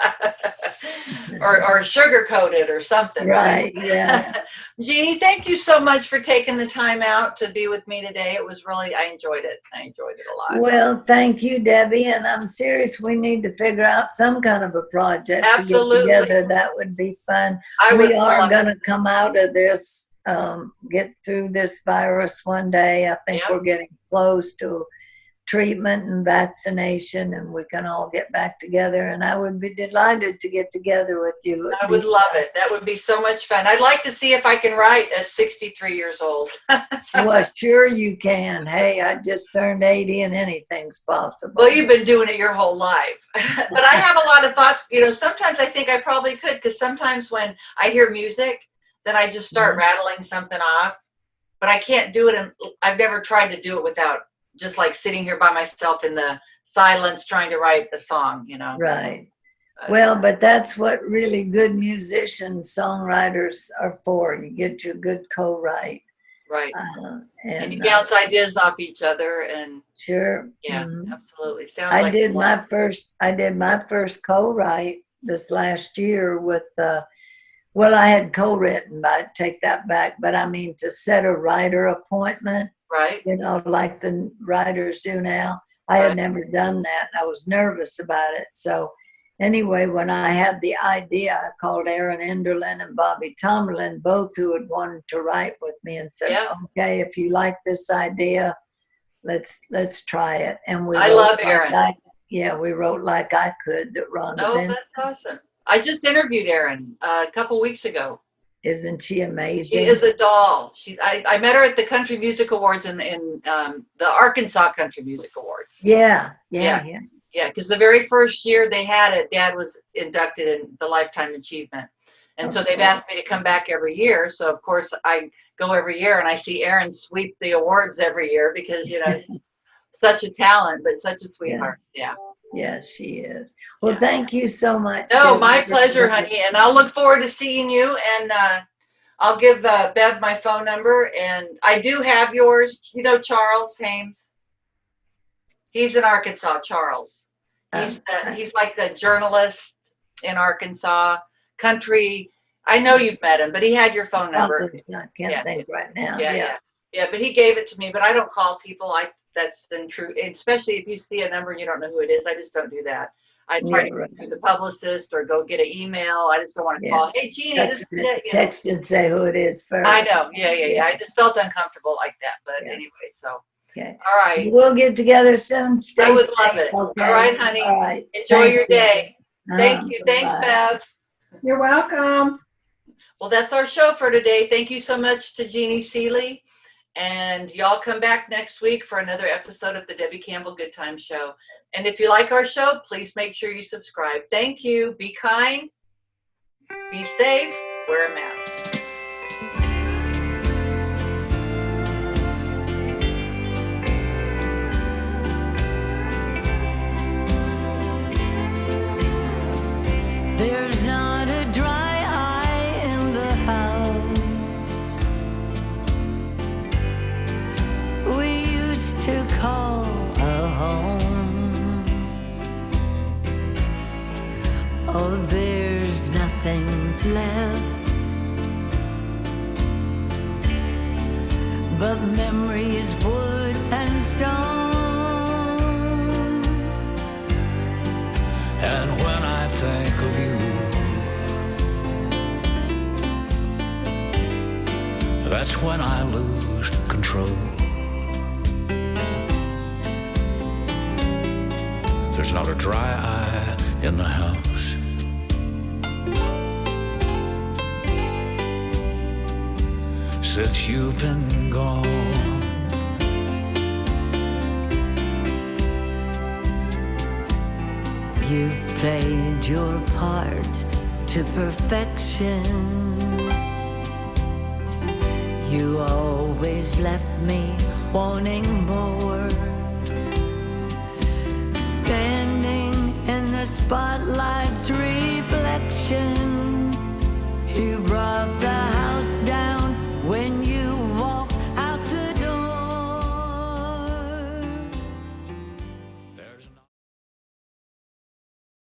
or sugarcoat it or something.
Right. Yeah.
Jeannie, thank you so much for taking the time out to be with me today. It was really, I enjoyed it. I enjoyed it a lot.
Well, thank you, Debbie. And I'm serious. We need to figure out some kind of a project
Absolutely.
to get together. That would be fun. We are going to come out of this, get through this virus one day. I think we're getting close to treatment and vaccination, and we can all get back together, and I would be delighted to get together with you.
I would love it. That would be so much fun. I'd like to see if I can write at 63 years old.
Well, sure you can. Hey, I just turned 80 and anything's possible.
Well, you've been doing it your whole life. But I have a lot of thoughts. You know, sometimes I think I probably could, because sometimes when I hear music, then I just start rattling something off, but I can't do it. And I've never tried to do it without just like sitting here by myself in the silence trying to write a song, you know.
Right. Well, but that's what really good musicians, songwriters are for. You get your good co-write.
Right. And you bounce ideas off each other, and
sure.
Yeah, absolutely. Sounds
I
like
did my first co-write this last year with well, I had co-written, but I take that back. But I mean, to set a writer appointment,
right?
You know, like the writers do now. I had never done that. I was nervous about it. So anyway, when I had the idea, I called Aaron Enderlin and Bobby Tomerlin, both who had wanted to write with me, and said, okay, if you like this idea, let's try it. And we
love Aaron.
We wrote Like I Could, that Rhonda
Benson. That's awesome. I just interviewed Erin a couple weeks ago.
Isn't she amazing?
She is a doll. I met her at the Country Music Awards in the Arkansas Country Music Awards.
Yeah.
Because the very first year they had it, Dad was inducted in the Lifetime Achievement. And so they've asked me to come back every year. So, of course, I go every year, and I see Erin sweep the awards every year because, you know, such a talent, but such a sweetheart. Yeah.
Yes, she is. Well, thank you so much.
No, my pleasure, honey. And I'll look forward to seeing you. And I'll give Bev my phone number. And I do have yours. You know Charles Hames? He's in Arkansas, Charles. He's like the journalist in Arkansas. country. I know you've met him, but he had your phone number.
Probably not. Can't think right now.
Yeah. But he gave it to me. But I don't call people. That's true, especially if you see a number and you don't know who it is. I just don't do that. I try to go through the publicist or go get an email. I just don't want to call. Hey, Jeannie,
text and say who it is first.
I know. Yeah. I just felt uncomfortable like that. But anyway, so.
Okay.
All right.
We'll get together soon. Stay
I would
safe.
love it.
Okay.
All right, honey.
All right.
Enjoy
Thanks,
your day. Thank you.
Bye.
Thanks, Bev.
You're welcome.
Well, that's our show for today. Thank you so much to Jeannie Seeley. And y'all come back next week for another episode of the Debby Campbell Goodtime Show. And if you like our show, please make sure you subscribe. Thank you. Be kind. Be safe. Wear a mask.
There's not a dry eye in the house. We used to call a home. Oh, there's nothing left but memories, wood and stone.
And when I think of you, that's when I lose control. There's not a dry eye in the house. Since you've been gone,
you've played your part to perfection. You always left me wanting more. Standing in the spotlight's reflection,